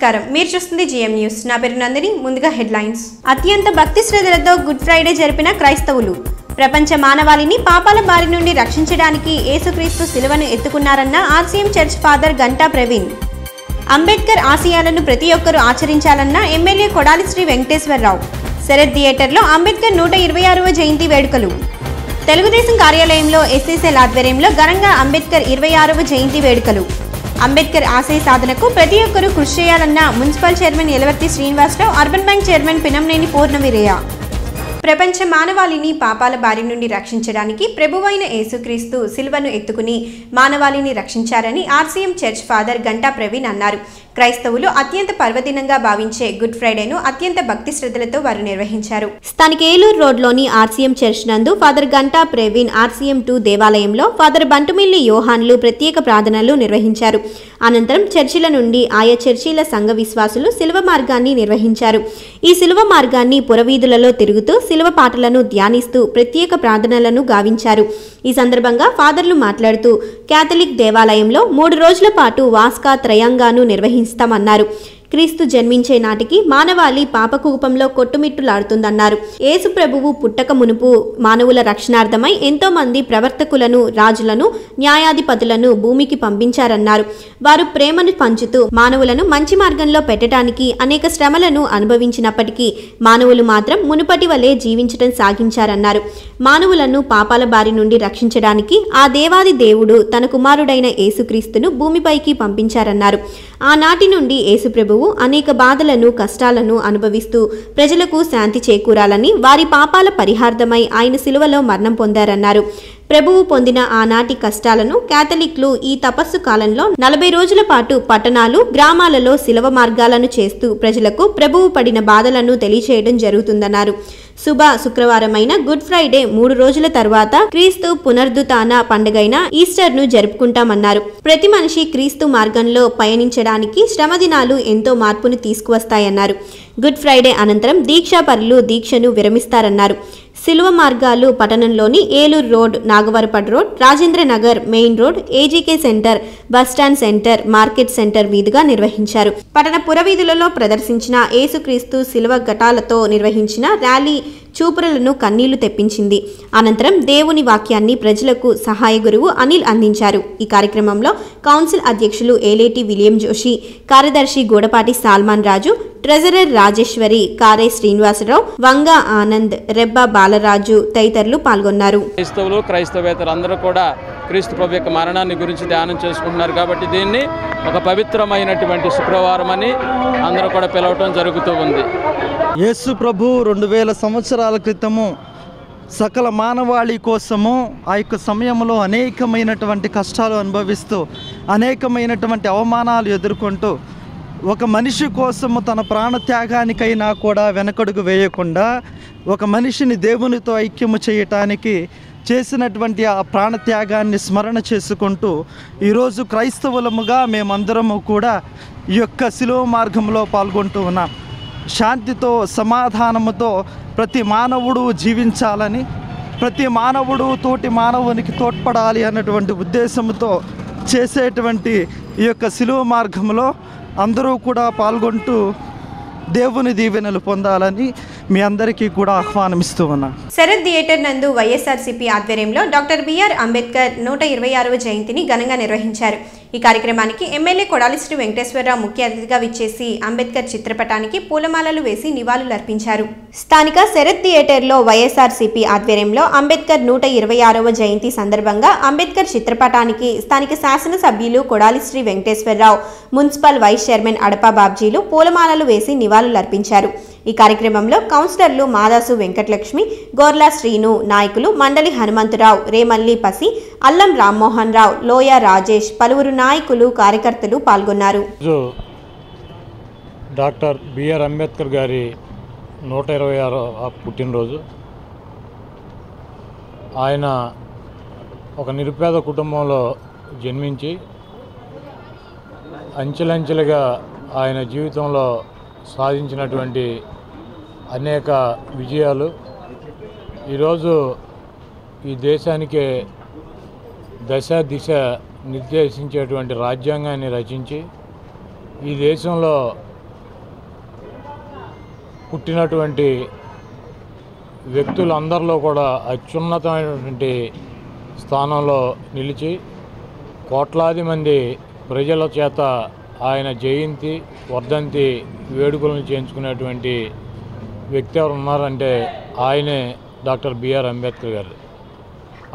నమస్కారం, మీరు చూస్తుంది జిఎం న్యూస్. నా పేరు నందిని. ముందుగా హెడ్లైన్స్. అత్యంత భక్తి శ్రద్ధలతో గుడ్ ఫ్రైడే జరిపిన క్రైస్తవులు. ప్రపంచ మానవాళిని పాపాల బారి నుండి రక్షించడానికి యేసుక్రీస్తు శిలువను ఎత్తుకున్నారన్న RCM church father Ganta Praveen. Ambedkar ఆశయాలను ప్రతి ఒక్కరూ ఆచరించాలన్న ఎమ్మెల్యే కొడాలి శ్రీ వెంకటేశ్వరరావు. శరత్ థియేటర్లో అంబేద్కర్ 126వ జయంతి వేడుకలు. తెలుగుదేశం కార్యాలయంలో ఎస్ఎస్ఎల్ ఆధ్వర్యంలో ఘనంగా అంబేద్కర్ 26వ జయంతి వేడుకలు. అంబేద్కర్ ఆశయ సాధనకు ప్రతి ఒక్కరూ కృషి చేయాలన్న municipal chairman Yalavarthi Srinivasarao, urban bank chairman Pinamaneni Purnaveeraiah. ప్రపంచ మానవాళిని పాపాల బారి నుండి రక్షించడానికి ప్రభువైన యేసుక్రీస్తు శిలువను ఎత్తుకుని మానవాళిని రక్షించారని RCM church father Ganta Praveen అన్నారు. క్రైస్తవులు అత్యంత పర్వదినంగా భావించే గుడ్ ఫ్రైడేను అత్యంత భక్తి శ్రద్ధలతో వారు నిర్వహించారు. స్థానిక ఏలూరు రోడ్లోని ఆర్సీఎం చర్చ్ నందు ఫాదర్ గంటా ప్రవీణ్ ఆర్సీఎం 2 దేవాలయంలో ఫాదర్ బంటుమిల్లి యోహాన్లు ప్రత్యేక ప్రార్థనలు నిర్వహించారు. అనంతరం చర్చిల నుండి ఆయా చర్చిల సంఘ విశ్వాసులు శిలువ మార్గాన్ని నిర్వహించారు. ఈ శిలువ మార్గాన్ని పురవీధులలో తిరుగుతూ శిలువ పాటలను ధ్యానిస్తూ ప్రత్యేక ప్రార్థనలను గావించారు. ఈ సందర్భంగా ఫాదర్లు మాట్లాడుతూ కేథలిక్ దేవాలయంలో 3 రోజుల పాటు వాస్కా త్రయంగాను నిర్వహిస్తామన్నారు. క్రీస్తు జన్మించే నాటికి మానవాళి పాపకూపంలో కొట్టుమిట్టులాడుతుందన్నారు. యేసు ప్రభువు పుట్టక మునుపు మానవుల రక్షణార్థమై ఎంతో మంది ప్రవర్తకులను, రాజులను, న్యాయాధిపతులను భూమికి పంపించారన్నారు. వారు ప్రేమను పంచుతూ మానవులను మంచి మార్గంలో పెట్టడానికి అనేక శ్రమలను అనుభవించినప్పటికీ మానవులు మాత్రం మునుపటి వలె జీవించడం సాగించారన్నారు. మానవులను పాపాల బారి నుండి రక్షించడానికి ఆ దేవాది దేవుడు తన కుమారుడైన యేసుక్రీస్తును భూమిపైకి పంపించారన్నారు. ఆనాటి నుండి యేసు ప్రభువు అనేక బాధలను, కష్టాలను అనుభవిస్తూ ప్రజలకు శాంతి చేకూరాలని, వారి పాపాల పరిహార్థమై ఆయన శిలువలో మరణం పొందారన్నారు. ప్రభువు పొందిన ఆనాటి కష్టాలను కేథలిక్లు ఈ తపస్సు కాలంలో 40 రోజుల పాటు పట్టణాలు, గ్రామాలలో శిలువ మార్గాలను చేస్తూ ప్రజలకు ప్రభువు పడిన బాధలను తెలియచేయడం జరుగుతుందన్నారు. శుభ శుక్రవారమైన గుడ్ ఫ్రైడే 3 రోజుల తర్వాత క్రీస్తు పునరుద్ధాన పండుగైన ఈస్టర్ ను జరుపుకుంటామన్నారు. ప్రతి మనిషి క్రీస్తు మార్గంలో పయనించడానికి శ్రమ దినాలు ఎంతో మార్పును తీసుకువస్తాయన్నారు. గుడ్ ఫ్రైడే అనంతరం దీక్షాపరులు దీక్షను విరమిస్తారన్నారు. శిలువ మార్గాలు పట్టణంలోని Eluru road, Nagavarappad road, Rajendra Nagar, main road, AGK centre, bus stand centre, market centre మీదుగా నిర్వహించారు. పట్టణ పురవీధులలో ప్రదర్శించిన యేసుక్రీస్తు శిలువ ఘటాలతో నిర్వహించిన ర్యాలీ చూపురులను కన్నీళ్లు తెప్పించింది. అనంతరం దేవుని వాక్యాన్ని ప్రజలకు సహాయ గురువు అనిల్ అందించారు. ఈ కార్యక్రమంలో కౌన్సిల్ అధ్యక్షులు ఏలేటి విలియం జోషి, కార్యదర్శి గూడపాటి సాల్మాన్ రాజు, ట్రెజరర్ రాజేశ్వరి, కారే శ్రీనివాసరావు, వంగ ఆనంద్, రెబ్బా బాలరాజు తదితరులు పాల్గొన్నారు. క్రైస్తవేతరు అందరూ కూడా క్రీస్తు ప్రభు యొక్క మరణాన్ని గురించి ధ్యానం చేసుకుంటున్నారు. కాబట్టి దీన్ని ఒక పవిత్రమైనటువంటి శుక్రవారం అని అందరూ కూడా పిలవటం జరుగుతూ ఉంది. యేసు ప్రభు 2000 సంవత్సరాల క్రితము సకల మానవాళి కోసము ఆ యొక్క సమయంలో అనేకమైనటువంటి కష్టాలు అనుభవిస్తూ, అనేకమైనటువంటి అవమానాలు ఎదుర్కొంటూ, ఒక మనిషి కోసము తన ప్రాణత్యాగానికైనా కూడా వెనకడుగు వేయకుండా ఒక మనిషిని దేవునితో ఐక్యము చేయటానికి చేసినటువంటి ఆ ప్రాణత్యాగాన్ని స్మరణ చేసుకుంటూ ఈరోజు క్రైస్తవులముగా మేమందరము కూడా ఈ యొక్క శిలువ మార్గంలో పాల్గొంటూ ఉన్నాం. శాంతితో, సమాధానముతో ప్రతి మానవుడు జీవించాలని, ప్రతి మానవుడు తోటి మానవునికి తోడ్పడాలి అన్నటువంటి ఉద్దేశంతో చేసేటువంటి ఈ యొక్క శిలువ మార్గంలో అందరూ కూడా పాల్గొంటూ దేవుని దీవెనలు పొందాలని మీ అందరికీ కూడా ఆహ్వానమిస్తూ ఉన్నా. శరత్ థియేటర్ నందు వైఎస్ఆర్సీపీ ఆధ్వర్యంలో డాక్టర్ బిఆర్ అంబేద్కర్ 126వ జయంతిని ఘనంగా నిర్వహించారు. ఈ కార్యక్రమానికి ఎమ్మెల్యే కొడాలి శ్రీ వెంకటేశ్వరరావు ముఖ్య అతిథిగా విచ్చేసి అంబేద్కర్ చిత్రపటానికి పూలమాలలు వేసి నివాళులర్పించారు. స్థానిక శరత్ థియేటర్లో వైఎస్ఆర్సీపీ ఆధ్వర్యంలో అంబేద్కర్ 126వ జయంతి సందర్భంగా అంబేద్కర్ చిత్రపటానికి స్థానిక శాసనసభ్యులు Kodali Shri Venkateswararao, municipal vice chairman Adapa బాబ్జీలు పూలమాలలు వేసి నివాళులర్పించారు. ఈ కార్యక్రమంలో కౌన్సిలర్లు మాదాసు వెంకటలక్ష్మి, గోర్లా శ్రీను, నాయకులు మండలి హనుమంతరావు, రేమల్లి పసి, అల్లం రామ్మోహన్ రావు, లోయ రాజేష్, పలువురు నాయకులు, కార్యకర్తలు పాల్గొన్నారు. డాక్టర్ బిఆర్ అంబేద్కర్ గారి 126వ పుట్టినరోజు. ఆయన ఒక నిరుపేద కుటుంబంలో జన్మించి అంచెలంచెలుగా ఆయన జీవితంలో సాధించినటువంటి అనేక విజయాలు ఈరోజు ఈ దేశానికే దశ దిశ నిర్దేశించేటువంటి రాజ్యాంగాన్ని రచించి ఈ దేశంలో పుట్టినటువంటి వ్యక్తులందరిలో కూడా అత్యున్నతమైనటువంటి స్థానంలో నిలిచి కోట్లాది మంది ప్రజల చేత ఆయన జయంతి వర్ధంతి వేడుకలను చేయించుకునేటువంటి వ్యక్తి ఎవరు ఉన్నారంటే ఆయనే డాక్టర్ బిఆర్ అంబేద్కర్ గారు.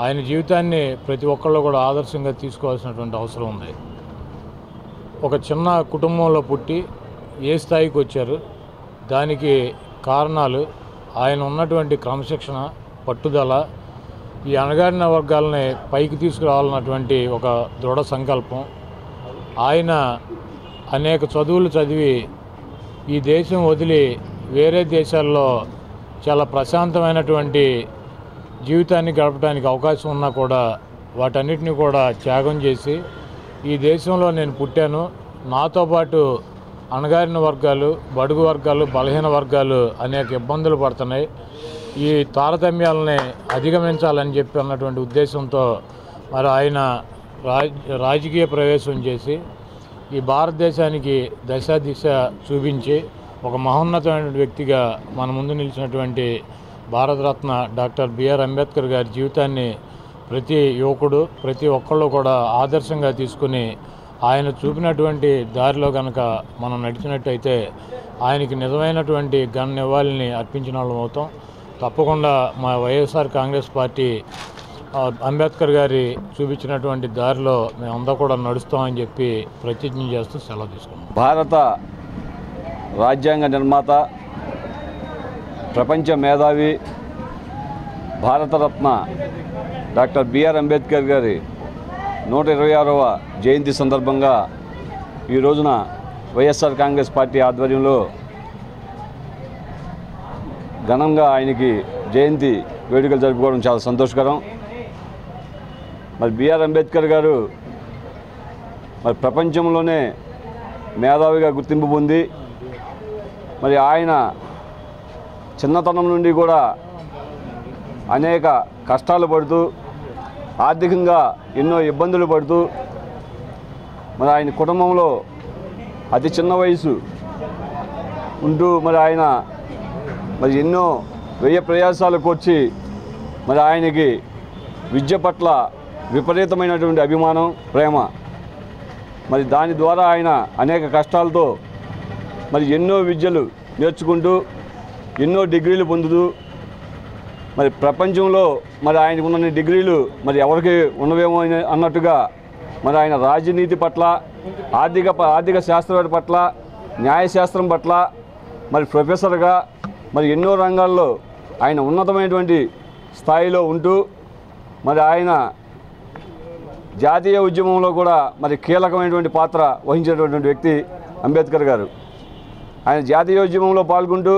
ఆయన జీవితాన్ని ప్రతి ఒక్కళ్ళు కూడా ఆదర్శంగా తీసుకోవాల్సినటువంటి అవసరం ఉంది. ఒక చిన్న కుటుంబంలో పుట్టి ఏ స్థాయికి వచ్చారు, దానికి కారణాలు ఆయన ఉన్నటువంటి క్రమశిక్షణ, పట్టుదల, ఈ అణగారిన వర్గాలని పైకి తీసుకురావాలన్నటువంటి ఒక దృఢ సంకల్పం. ఆయన అనేక చదువులు చదివి ఈ దేశం వదిలి వేరే దేశాల్లో చాలా ప్రశాంతమైనటువంటి జీవితాన్ని గడపడానికి అవకాశం ఉన్నా కూడా వాటన్నిటిని కూడా త్యాగం చేసి ఈ దేశంలో నేను పుట్టాను, నాతో పాటు అణగారిన వర్గాలు, బడుగు వర్గాలు, బలహీన వర్గాలు అనేక ఇబ్బందులు పడుతున్నాయి, ఈ తారతమ్యాలని అధిగమించాలని చెప్పి అన్నటువంటి ఉద్దేశంతో మరి ఆయన రాజకీయ ప్రవేశం చేసి ఈ భారతదేశానికి దశ దిశ చూపించి ఒక మహోన్నతమైన వ్యక్తిగా మన ముందు నిలిచినటువంటి భారతరత్న డాక్టర్ బిఆర్ అంబేద్కర్ గారి జీవితాన్ని ప్రతి యువకుడు, ప్రతి ఒక్కళ్ళు కూడా ఆదర్శంగా తీసుకుని ఆయన చూపినటువంటి దారిలో కనుక మనం నడిచినట్టయితే ఆయనకి నిజమైనటువంటి ఘన నివాళిని అర్పించిన వాళ్ళం అవుతాం. తప్పకుండా మా వైఎస్ఆర్ కాంగ్రెస్ పార్టీ అంబేద్కర్ గారి చూపించినటువంటి దారిలో మేమంతా కూడా నడుస్తామని చెప్పి ప్రతిజ్ఞ చేస్తూ సెలవు తీసుకున్నాం. భారత రాజ్యాంగ నిర్మాత, ప్రపంచ మేధావి, భారతరత్న డాక్టర్ బిఆర్ అంబేద్కర్ గారి 126వ జయంతి సందర్భంగా ఈ రోజున వైఎస్ఆర్ కాంగ్రెస్ పార్టీ ఆధ్వర్యంలో ఘనంగా ఆయనకి జయంతి వేడుకలు జరుపుకోవడం చాలా సంతోషకరం. మరి బిఆర్ అంబేద్కర్ గారు మరి ప్రపంచంలోనే మేధావిగా గుర్తింపు పొంది మరి ఆయన చిన్నతనం నుండి కూడా అనేక కష్టాలు పడుతూ ఆర్థికంగా ఎన్నో ఇబ్బందులు పడుతూ మరి ఆయన కుటుంబంలో అతి చిన్న వయసు ఉంటూ మరి ఆయన మరి ఎన్నో వ్యయ ప్రయాసాలకు వచ్చి మరి ఆయనకి విద్య పట్ల విపరీతమైనటువంటి అభిమానం, ప్రేమ. మరి దాని ద్వారా ఆయన అనేక కష్టాలతో మరి ఎన్నో విద్యలు నేర్చుకుంటూ ఎన్నో డిగ్రీలు పొందుతూ మరి ప్రపంచంలో మరి ఆయనకు ఉన్న డిగ్రీలు మరి ఎవరికి ఉన్నవేమో అన్నట్టుగా మరి ఆయన రాజనీతి పట్ల, ఆర్థిక శాస్త్రం పట్ల, న్యాయశాస్త్రం పట్ల మరి ప్రొఫెసర్గా మరి ఎన్నో రంగాల్లో ఆయన ఉన్నతమైనటువంటి స్థాయిలో ఉంటూ మరి ఆయన జాతీయ ఉద్యమంలో కూడా మరి కీలకమైనటువంటి పాత్ర వహించేటటువంటి వ్యక్తి అంబేద్కర్ గారు. ఆయన జాతీయ ఉద్యమంలో పాల్గొంటూ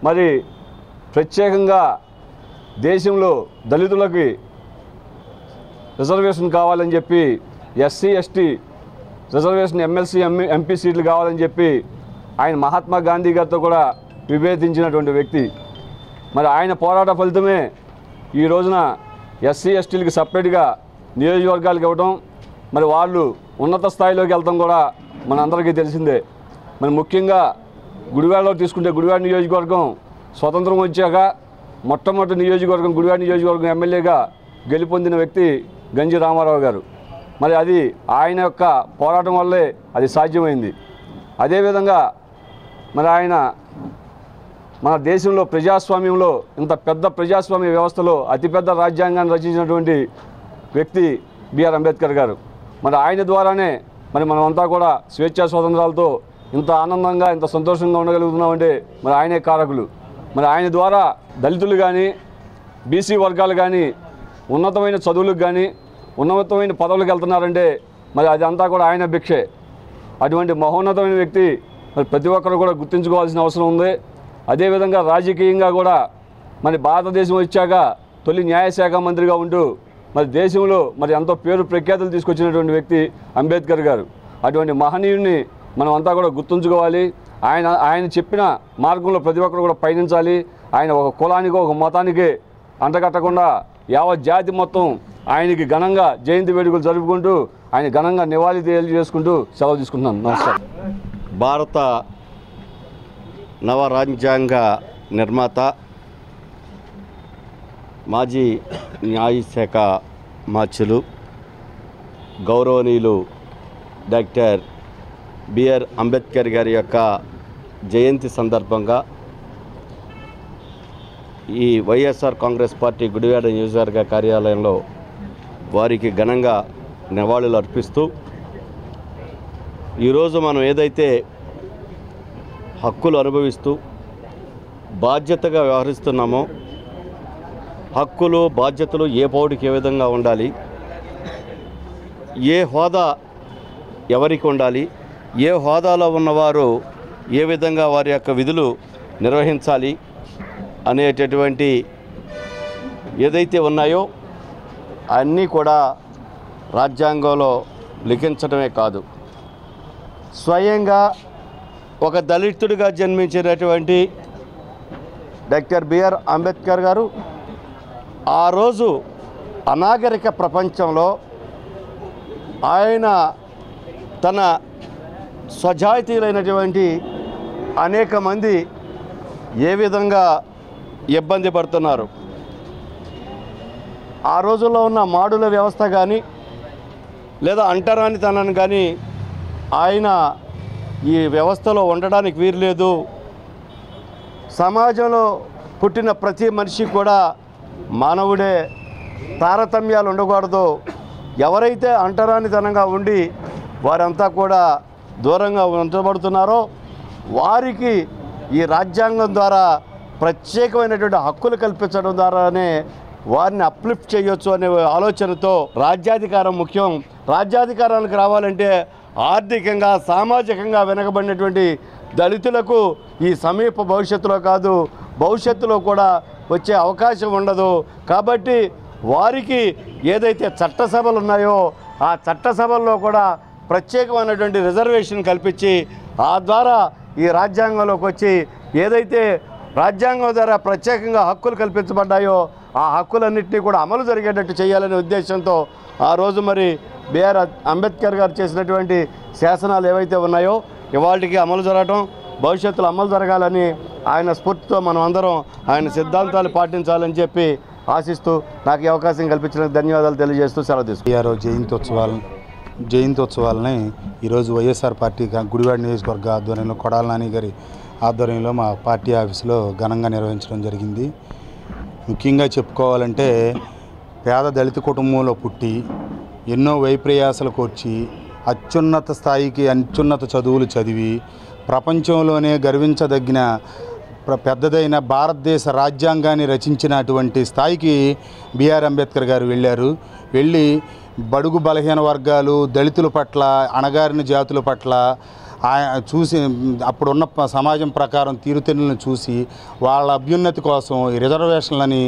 మరి ప్రత్యేకంగా దేశంలో దళితులకి రిజర్వేషన్ కావాలని చెప్పి, SC ST reservation, MLC MP సీట్లు కావాలని చెప్పి ఆయన మహాత్మా గాంధీ గారితో కూడా విభేదించినటువంటి వ్యక్తి. మరి ఆయన పోరాట ఫలితమే ఈ రోజున ఎస్సీ ఎస్టీలకి సపరేట్గా నియోజకవర్గాలకు ఇవ్వడం, మరి వాళ్ళు ఉన్నత స్థాయిలోకి వెళ్తాం కూడా మనందరికీ తెలిసిందే. మరి ముఖ్యంగా గుడివాడలో తీసుకుంటే గుడివాడ నియోజకవర్గం స్వతంత్రం వచ్చాక మొట్టమొదటి నియోజకవర్గం గుడివాడ నియోజకవర్గం ఎమ్మెల్యేగా గెలుపొందిన వ్యక్తి గంజి రామారావు గారు. మరి అది ఆయన యొక్క పోరాటం వల్లే అది సాధ్యమైంది. అదేవిధంగా మరి ఆయన మన దేశంలో ప్రజాస్వామ్యంలో, ఇంత పెద్ద ప్రజాస్వామ్య వ్యవస్థలో అతిపెద్ద రాజ్యాంగాన్ని రచించినటువంటి వ్యక్తి బిఆర్ అంబేద్కర్ గారు. మరి ఆయన ద్వారానే మరి మనమంతా కూడా స్వేచ్ఛా స్వాతంత్రాలతో ఇంత ఆనందంగా, ఇంత సంతోషంగా ఉండగలుగుతున్నామంటే మరి ఆయనే కారకులు. మరి ఆయన ద్వారా దళితులు కానీ, బీసీ వర్గాలు కానీ ఉన్నతమైన చదువులకు కానీ, ఉన్నతమైన పదవులకు వెళ్తున్నారంటే మరి అది అంతా కూడా ఆయన భిక్షే. అటువంటి మహోన్నతమైన వ్యక్తి మరి ప్రతి ఒక్కరు కూడా గుర్తుంచుకోవాల్సిన అవసరం ఉంది. అదేవిధంగా రాజకీయంగా కూడా మరి భారతదేశం వచ్చాక తొలి న్యాయశాఖ మంత్రిగా ఉంటూ మరి దేశంలో మరి ఎంతో పేరు ప్రఖ్యాతులు తీసుకొచ్చినటువంటి వ్యక్తి అంబేద్కర్ గారు. అటువంటి మహనీయుడిని మనం అంతా కూడా గుర్తుంచుకోవాలి. ఆయన చెప్పిన మార్గంలో ప్రతి ఒక్కరు కూడా పయనించాలి. ఆయన ఒక కులానికో ఒక మతానికి అంటగట్టకుండా యావత్ జాతి మొత్తం ఆయనకి ఘనంగా జయంతి వేడుకలు జరుపుకుంటూ ఆయన ఘనంగా నివాళి తెలియజేసుకుంటూ సెలవు తీసుకుంటున్నాను. నమస్కారం. భారత నవ రాజ్యాంగ నిర్మాత, మాజీ న్యాయశాఖ మార్చులు గౌరవనీయులు డాక్టర్ బిఆర్ అంబేద్కర్ గారి యొక్క జయంతి సందర్భంగా ఈ వైఎస్ఆర్ కాంగ్రెస్ పార్టీ గుడివాడ నియోజకవర్గ కార్యాలయంలో వారికి ఘనంగా నివాళులు అర్పిస్తూ, ఈరోజు మనం ఏదైతే హక్కులు అనుభవిస్తూ బాధ్యతగా వ్యవహరిస్తున్నామో, హక్కులు బాధ్యతలు ఏ పౌరుడికి ఏ విధంగా ఉండాలి, ఏ హోదా ఎవరికి ఉండాలి, ఏ హోదాలో ఉన్నవారు ఏ విధంగా వారి యొక్క విధులు నిర్వహించాలి అనేటటువంటి ఏదైతే ఉన్నాయో అన్నీ కూడా రాజ్యాంగంలో లిఖించడమే కాదు, స్వయంగా ఒక దళితుడిగా జన్మించినటువంటి డాక్టర్ బిఆర్ అంబేద్కర్ గారు ఆ రోజు అనాగరిక ప్రపంచంలో ఆయన తన స్వజాతీయులైనటువంటి అనేక మంది ఏ విధంగా ఇబ్బంది పడుతున్నారు, ఆ రోజుల్లో ఉన్న మాడుల వ్యవస్థ కానీ లేదా అంటరానితనాన్ని కానీ ఆయన ఈ వ్యవస్థలో ఉండడానికి వీల్లేదు, సమాజంలో పుట్టిన ప్రతి మనిషి కూడా మానవుడే, తారతమ్యాలు ఉండకూడదు, ఎవరైతే అంటరానితనంగా ఉండి వారంతా కూడా దూరంగా ఉంచబడుతున్నారో వారికి ఈ రాజ్యాంగం ద్వారా ప్రత్యేకమైనటువంటి హక్కులు కల్పించడం ద్వారానే వారిని అప్లిఫ్ట్ చేయొచ్చు అనే ఆలోచనతో రాజ్యాధికారం ముఖ్యం, రాజ్యాధికారానికి రావాలంటే ఆర్థికంగా సామాజికంగా వెనకబడినటువంటి దళితులకు ఈ సమీప భవిష్యత్తులో కాదు భవిష్యత్తులో కూడా వచ్చే అవకాశం ఉండదు, కాబట్టి వారికి ఏదైతే చట్టసభలు ఉన్నాయో ఆ చట్టసభల్లో కూడా ప్రత్యేకమైనటువంటి రిజర్వేషన్ కల్పించి ఆ ద్వారా ఈ రాజ్యాంగంలోకి వచ్చి ఏదైతే రాజ్యాంగం ద్వారా ప్రత్యేకంగా హక్కులు కల్పించబడ్డాయో ఆ హక్కులన్నింటినీ కూడా అమలు జరిగేటట్టు చేయాలనే ఉద్దేశంతో ఆ రోజు మరి బిఆర్ అంబేద్కర్ గారు చేసినటువంటి శాసనాలు ఏవైతే ఉన్నాయో ఇవాళకి అమలు జరగటం, భవిష్యత్తులో అమలు జరగాలని ఆయన స్ఫూర్తితో మనం అందరం ఆయన సిద్ధాంతాలు పాటించాలని చెప్పి ఆశిస్తూ నాకు ఈ అవకాశం కల్పించినందుకు ధన్యవాదాలు తెలియజేస్తూ సెలవు తీసుకుంటాను. జయంతోత్సవాలని ఈరోజు వైఎస్ఆర్ పార్టీ గుడివాడ నియోజకవర్గ ఆధ్వర్యంలో కొడాల నాని గారి ఆధ్వర్యంలో మా పార్టీ ఆఫీసులో ఘనంగా నిర్వహించడం జరిగింది. ముఖ్యంగా చెప్పుకోవాలంటే పేద దళిత కుటుంబంలో పుట్టి ఎన్నో వైప్రయాసలు కోర్చి అత్యున్నత స్థాయికి అత్యున్నత చదువులు చదివి ప్రపంచంలోనే గర్వించదగిన పెద్దదైన భారతదేశ రాజ్యాంగాన్ని రచించినటువంటి స్థాయికి బిఆర్ అంబేద్కర్ గారు వెళ్ళి బడుగు బలహీన వర్గాలు దళితుల పట్ల అణగారిన జాతుల పట్ల చూసి అప్పుడున్న సమాజం ప్రకారం తీరుతెన్నులను చూసి వాళ్ళ అభ్యున్నతి కోసం ఈ రిజర్వేషన్లని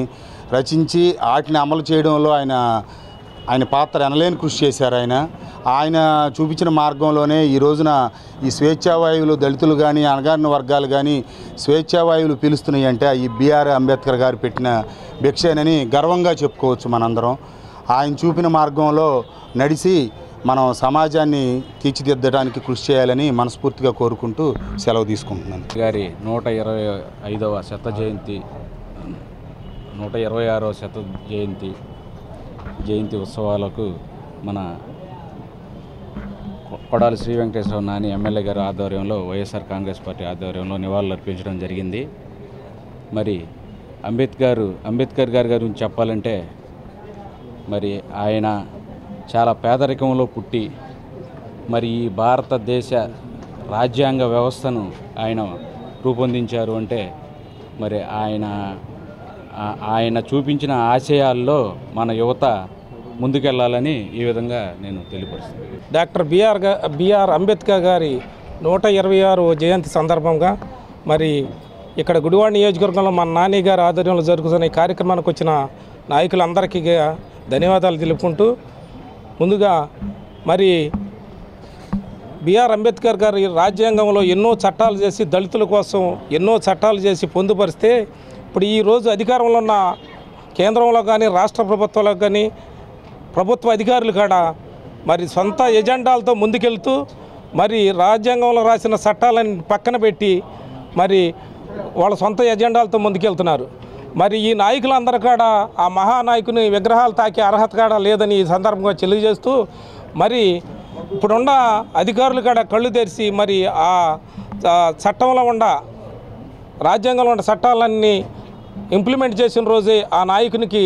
రచించి వాటిని అమలు చేయడంలో ఆయన పాత్ర ఎనలేని కృషి చేశారు. ఆయన చూపించిన మార్గంలోనే ఈ రోజున ఈ స్వేచ్ఛావాయువులు దళితులు కానీ అణగారిన వర్గాలు కానీ స్వేచ్ఛావాయువులు పీలుస్తున్నాయి అంటే ఈ బిఆర్ అంబేద్కర్ గారు పెట్టిన భిక్షేనని గర్వంగా చెప్పుకోవచ్చు మనందరం. ఆయన చూపిన మార్గంలో నడిచి మనం సమాజాన్ని తీర్చిదిద్దడానికి కృషి చేయాలని మనస్ఫూర్తిగా కోరుకుంటూ సెలవు తీసుకుంటున్నాను. గారి 125వ శత జయంతి 126వ శత జయంతి ఉత్సవాలకు మన కొడాలి శ్రీ వెంకటేశ్వర నాని ఎమ్మెల్యే గారి ఆధ్వర్యంలో వైఎస్ఆర్ కాంగ్రెస్ పార్టీ ఆధ్వర్యంలో నివాళులు అర్పించడం జరిగింది. మరి అంబేద్కర్ గారి గురించి చెప్పాలంటే మరి ఆయన చాలా పేదరికంలో పుట్టి మరి ఈ భారతదేశ రాజ్యాంగ వ్యవస్థను ఆయన రూపొందించారు అంటే మరి ఆయన చూపించిన ఆశయాల్లో మన యువత ముందుకెళ్లాలని ఈ విధంగా నేను తెలియపరుస్తున్నాను. డాక్టర్ బిఆర్ అంబేద్కర్ గారి 126వ జయంతి సందర్భంగా మరి ఇక్కడ గుడివాడ నియోజకవర్గంలో మన నాని గారి ఆధ్వర్యంలో జరుగుతున్న ఈ కార్యక్రమానికి వచ్చిన నాయకులందరికీ ధన్యవాదాలు తెలుపుకుంటూ ముందుగా మరి బిఆర్ అంబేద్కర్ గారి రాజ్యాంగంలో ఎన్నో చట్టాలు చేసి దళితుల కోసం ఎన్నో చట్టాలు చేసి పొందుపరిస్తే ఇప్పుడు ఈరోజు అధికారంలో ఉన్న కేంద్రంలో కానీ రాష్ట్ర ప్రభుత్వాల్లో కానీ ప్రభుత్వ అధికారులు కూడా మరి సొంత ఎజెండాలతో ముందుకెళ్తూ మరి రాజ్యాంగంలో రాసిన చట్టాలను పక్కన పెట్టి మరి వాళ్ళ సొంత ఎజెండాలతో ముందుకెళ్తున్నారు. మరి ఈ నాయకులందరూ కూడా ఆ మహానాయకుని విగ్రహాలు తాకే అర్హత కూడా లేదని ఈ సందర్భంగా తెలియజేస్తూ, మరి ఇప్పుడున్న అధికారులు కూడా కళ్ళు తెరిచి మరి ఆ చట్టంలో రాజ్యాంగంలో ఉన్న చట్టాలన్నీ ఇంప్లిమెంట్ చేసిన రోజే ఆ నాయకునికి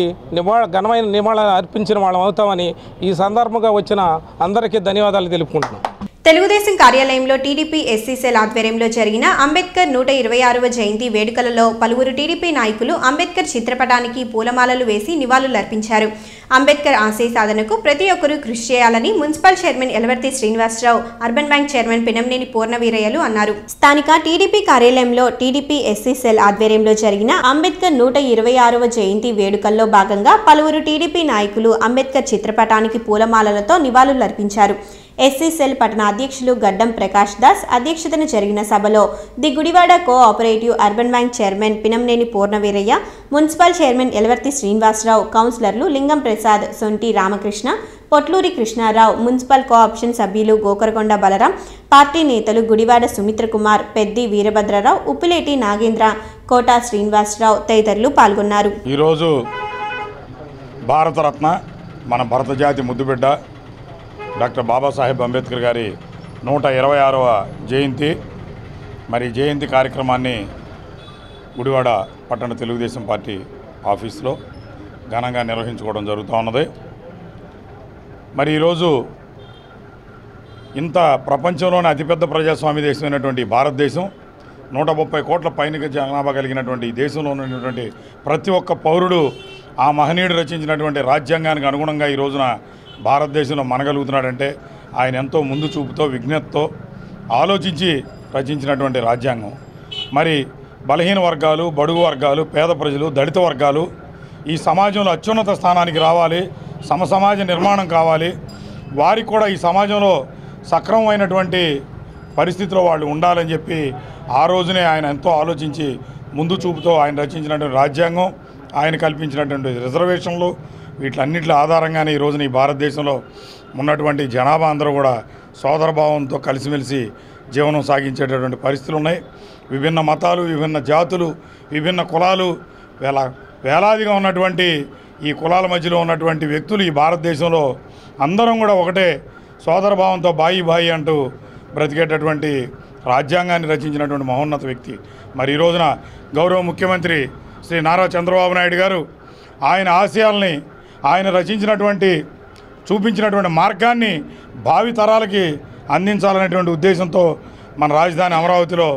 ఘనమైన నివాళులు అర్పించిన వాళ్ళం అవుతామని ఈ సందర్భంగా వచ్చిన అందరికీ ధన్యవాదాలు తెలుపుకుంటున్నాం. తెలుగుదేశం కార్యాలయంలో టీడీపీ ఎస్సీ సెల్ ఆధ్వర్యంలో జరిగిన అంబేద్కర్ 126వ జయంతి వేడుకలలో పలువురు టీడీపీ నాయకులు అంబేద్కర్ చిత్రపటానికి పూలమాలలు వేసి నివాళులర్పించారు. అంబేద్కర్ ఆశయ సాధనకు ప్రతి ఒక్కరూ కృషి చేయాలని municipal chairman Yalavarthi Srinivasarao, urban bank chairman Pinamaneni పూర్ణవీరయ్యలు అన్నారు. స్థానిక టీడీపీ కార్యాలయంలో టీడీపీ ఎస్సీ సెల్ ఆధ్వర్యంలో జరిగిన అంబేద్కర్ 126వ జయంతి వేడుకల్లో భాగంగా పలువురు టీడీపీ నాయకులు అంబేద్కర్ చిత్రపటానికి పూలమాలలతో నివాళులర్పించారు. ఎస్సీ సెల్ పట్టణ అధ్యక్షులు గడ్డం ప్రకాష్ దాస్ అధ్యక్షతన జరిగిన సభలో the Gudivada cooperative urban bank chairman Pinamaneni Purnaveeraiah, municipal chairman Yalavarthi Srinivasarao, కౌన్సిలర్లు లింగం ప్రసాద్, సొంటి రామకృష్ణ, పొట్లూరి కృష్ణారావు, మున్సిపల్ కోఆప్షన్ సభ్యులు గోకరకొండ బలరాం, పార్టీ నేతలు గుడివాడ సుమిత్ర కుమార్, పెద్ది వీరభద్రరావు, ఉప్పిలేటి నాగేంద్ర, కోటా శ్రీనివాసరావు తదితరులు పాల్గొన్నారు. ఈరోజు భారతరత్న మన భరత జాతి ముద్దుబిడ్డ డాక్టర్ బాబాసాహెబ్ అంబేద్కర్ గారి 126వ జయంతి. మరి జయంతి కార్యక్రమాన్ని గుడివాడ పట్టణ తెలుగుదేశం పార్టీ ఆఫీస్లో ఘనంగా నిర్వహించుకోవడం జరుగుతూ ఉన్నది. మరి ఈరోజు ఇంత ప్రపంచంలోనే అతిపెద్ద ప్రజాస్వామ్య దేశమైనటువంటి భారతదేశం, 130 కోట్ల పైన జనాభా కలిగినటువంటి ఈ దేశంలో ఉన్నటువంటి ప్రతి ఒక్క పౌరుడు ఆ మహనీయుడు రచించినటువంటి రాజ్యాంగానికి అనుగుణంగా ఈ రోజున భారతదేశంలో మనగలుగుతున్నాడంటే ఆయన ఎంతో ముందు చూపుతో విజ్ఞతతో ఆలోచించి రచించినటువంటి రాజ్యాంగం. మరి బలహీన వర్గాలు, బడుగు వర్గాలు, పేద ప్రజలు, దళిత వర్గాలు ఈ సమాజంలో అత్యున్నత స్థానానికి రావాలి, సమసమాజ నిర్మాణం కావాలి, వారికి కూడా ఈ సమాజంలో సక్రమమైనటువంటి పరిస్థితిలో వాళ్ళు ఉండాలని చెప్పి ఆ రోజునే ఆయన ఎంతో ఆలోచించి ముందు చూపుతో ఆయన రచించినటువంటి రాజ్యాంగం, ఆయన కల్పించినటువంటి రిజర్వేషన్లు, వీటన్నిటి ఆధారంగానే ఈ రోజున ఈ భారతదేశంలో ఉన్నటువంటి జనాభా అందరూ కూడా సోదరభావంతో కలిసిమెలిసి జీవనం సాగించేటటువంటి పరిస్థితులు ఉన్నాయి. విభిన్న మతాలు, విభిన్న జాతులు, విభిన్న కులాలు, వేలాదిగా ఉన్నటువంటి ఈ కులాల మధ్యలో ఉన్నటువంటి వ్యక్తులు ఈ భారతదేశంలో అందరం కూడా ఒకటే సోదరభావంతో బాయి బాయి అంటూ బ్రతికేటటువంటి రాజ్యాంగాన్ని రచించినటువంటి మహోన్నత వ్యక్తి. మరి ఈ రోజున గౌరవ ముఖ్యమంత్రి శ్రీ నారా చంద్రబాబు నాయుడు గారు ఆయన ఆశయాల్ని, ఆయన రచించినటువంటి చూపించినటువంటి మార్గాన్ని భావి తరాలకి అందించాలనేటువంటి ఉద్దేశంతో మన రాజధాని అమరావతిలో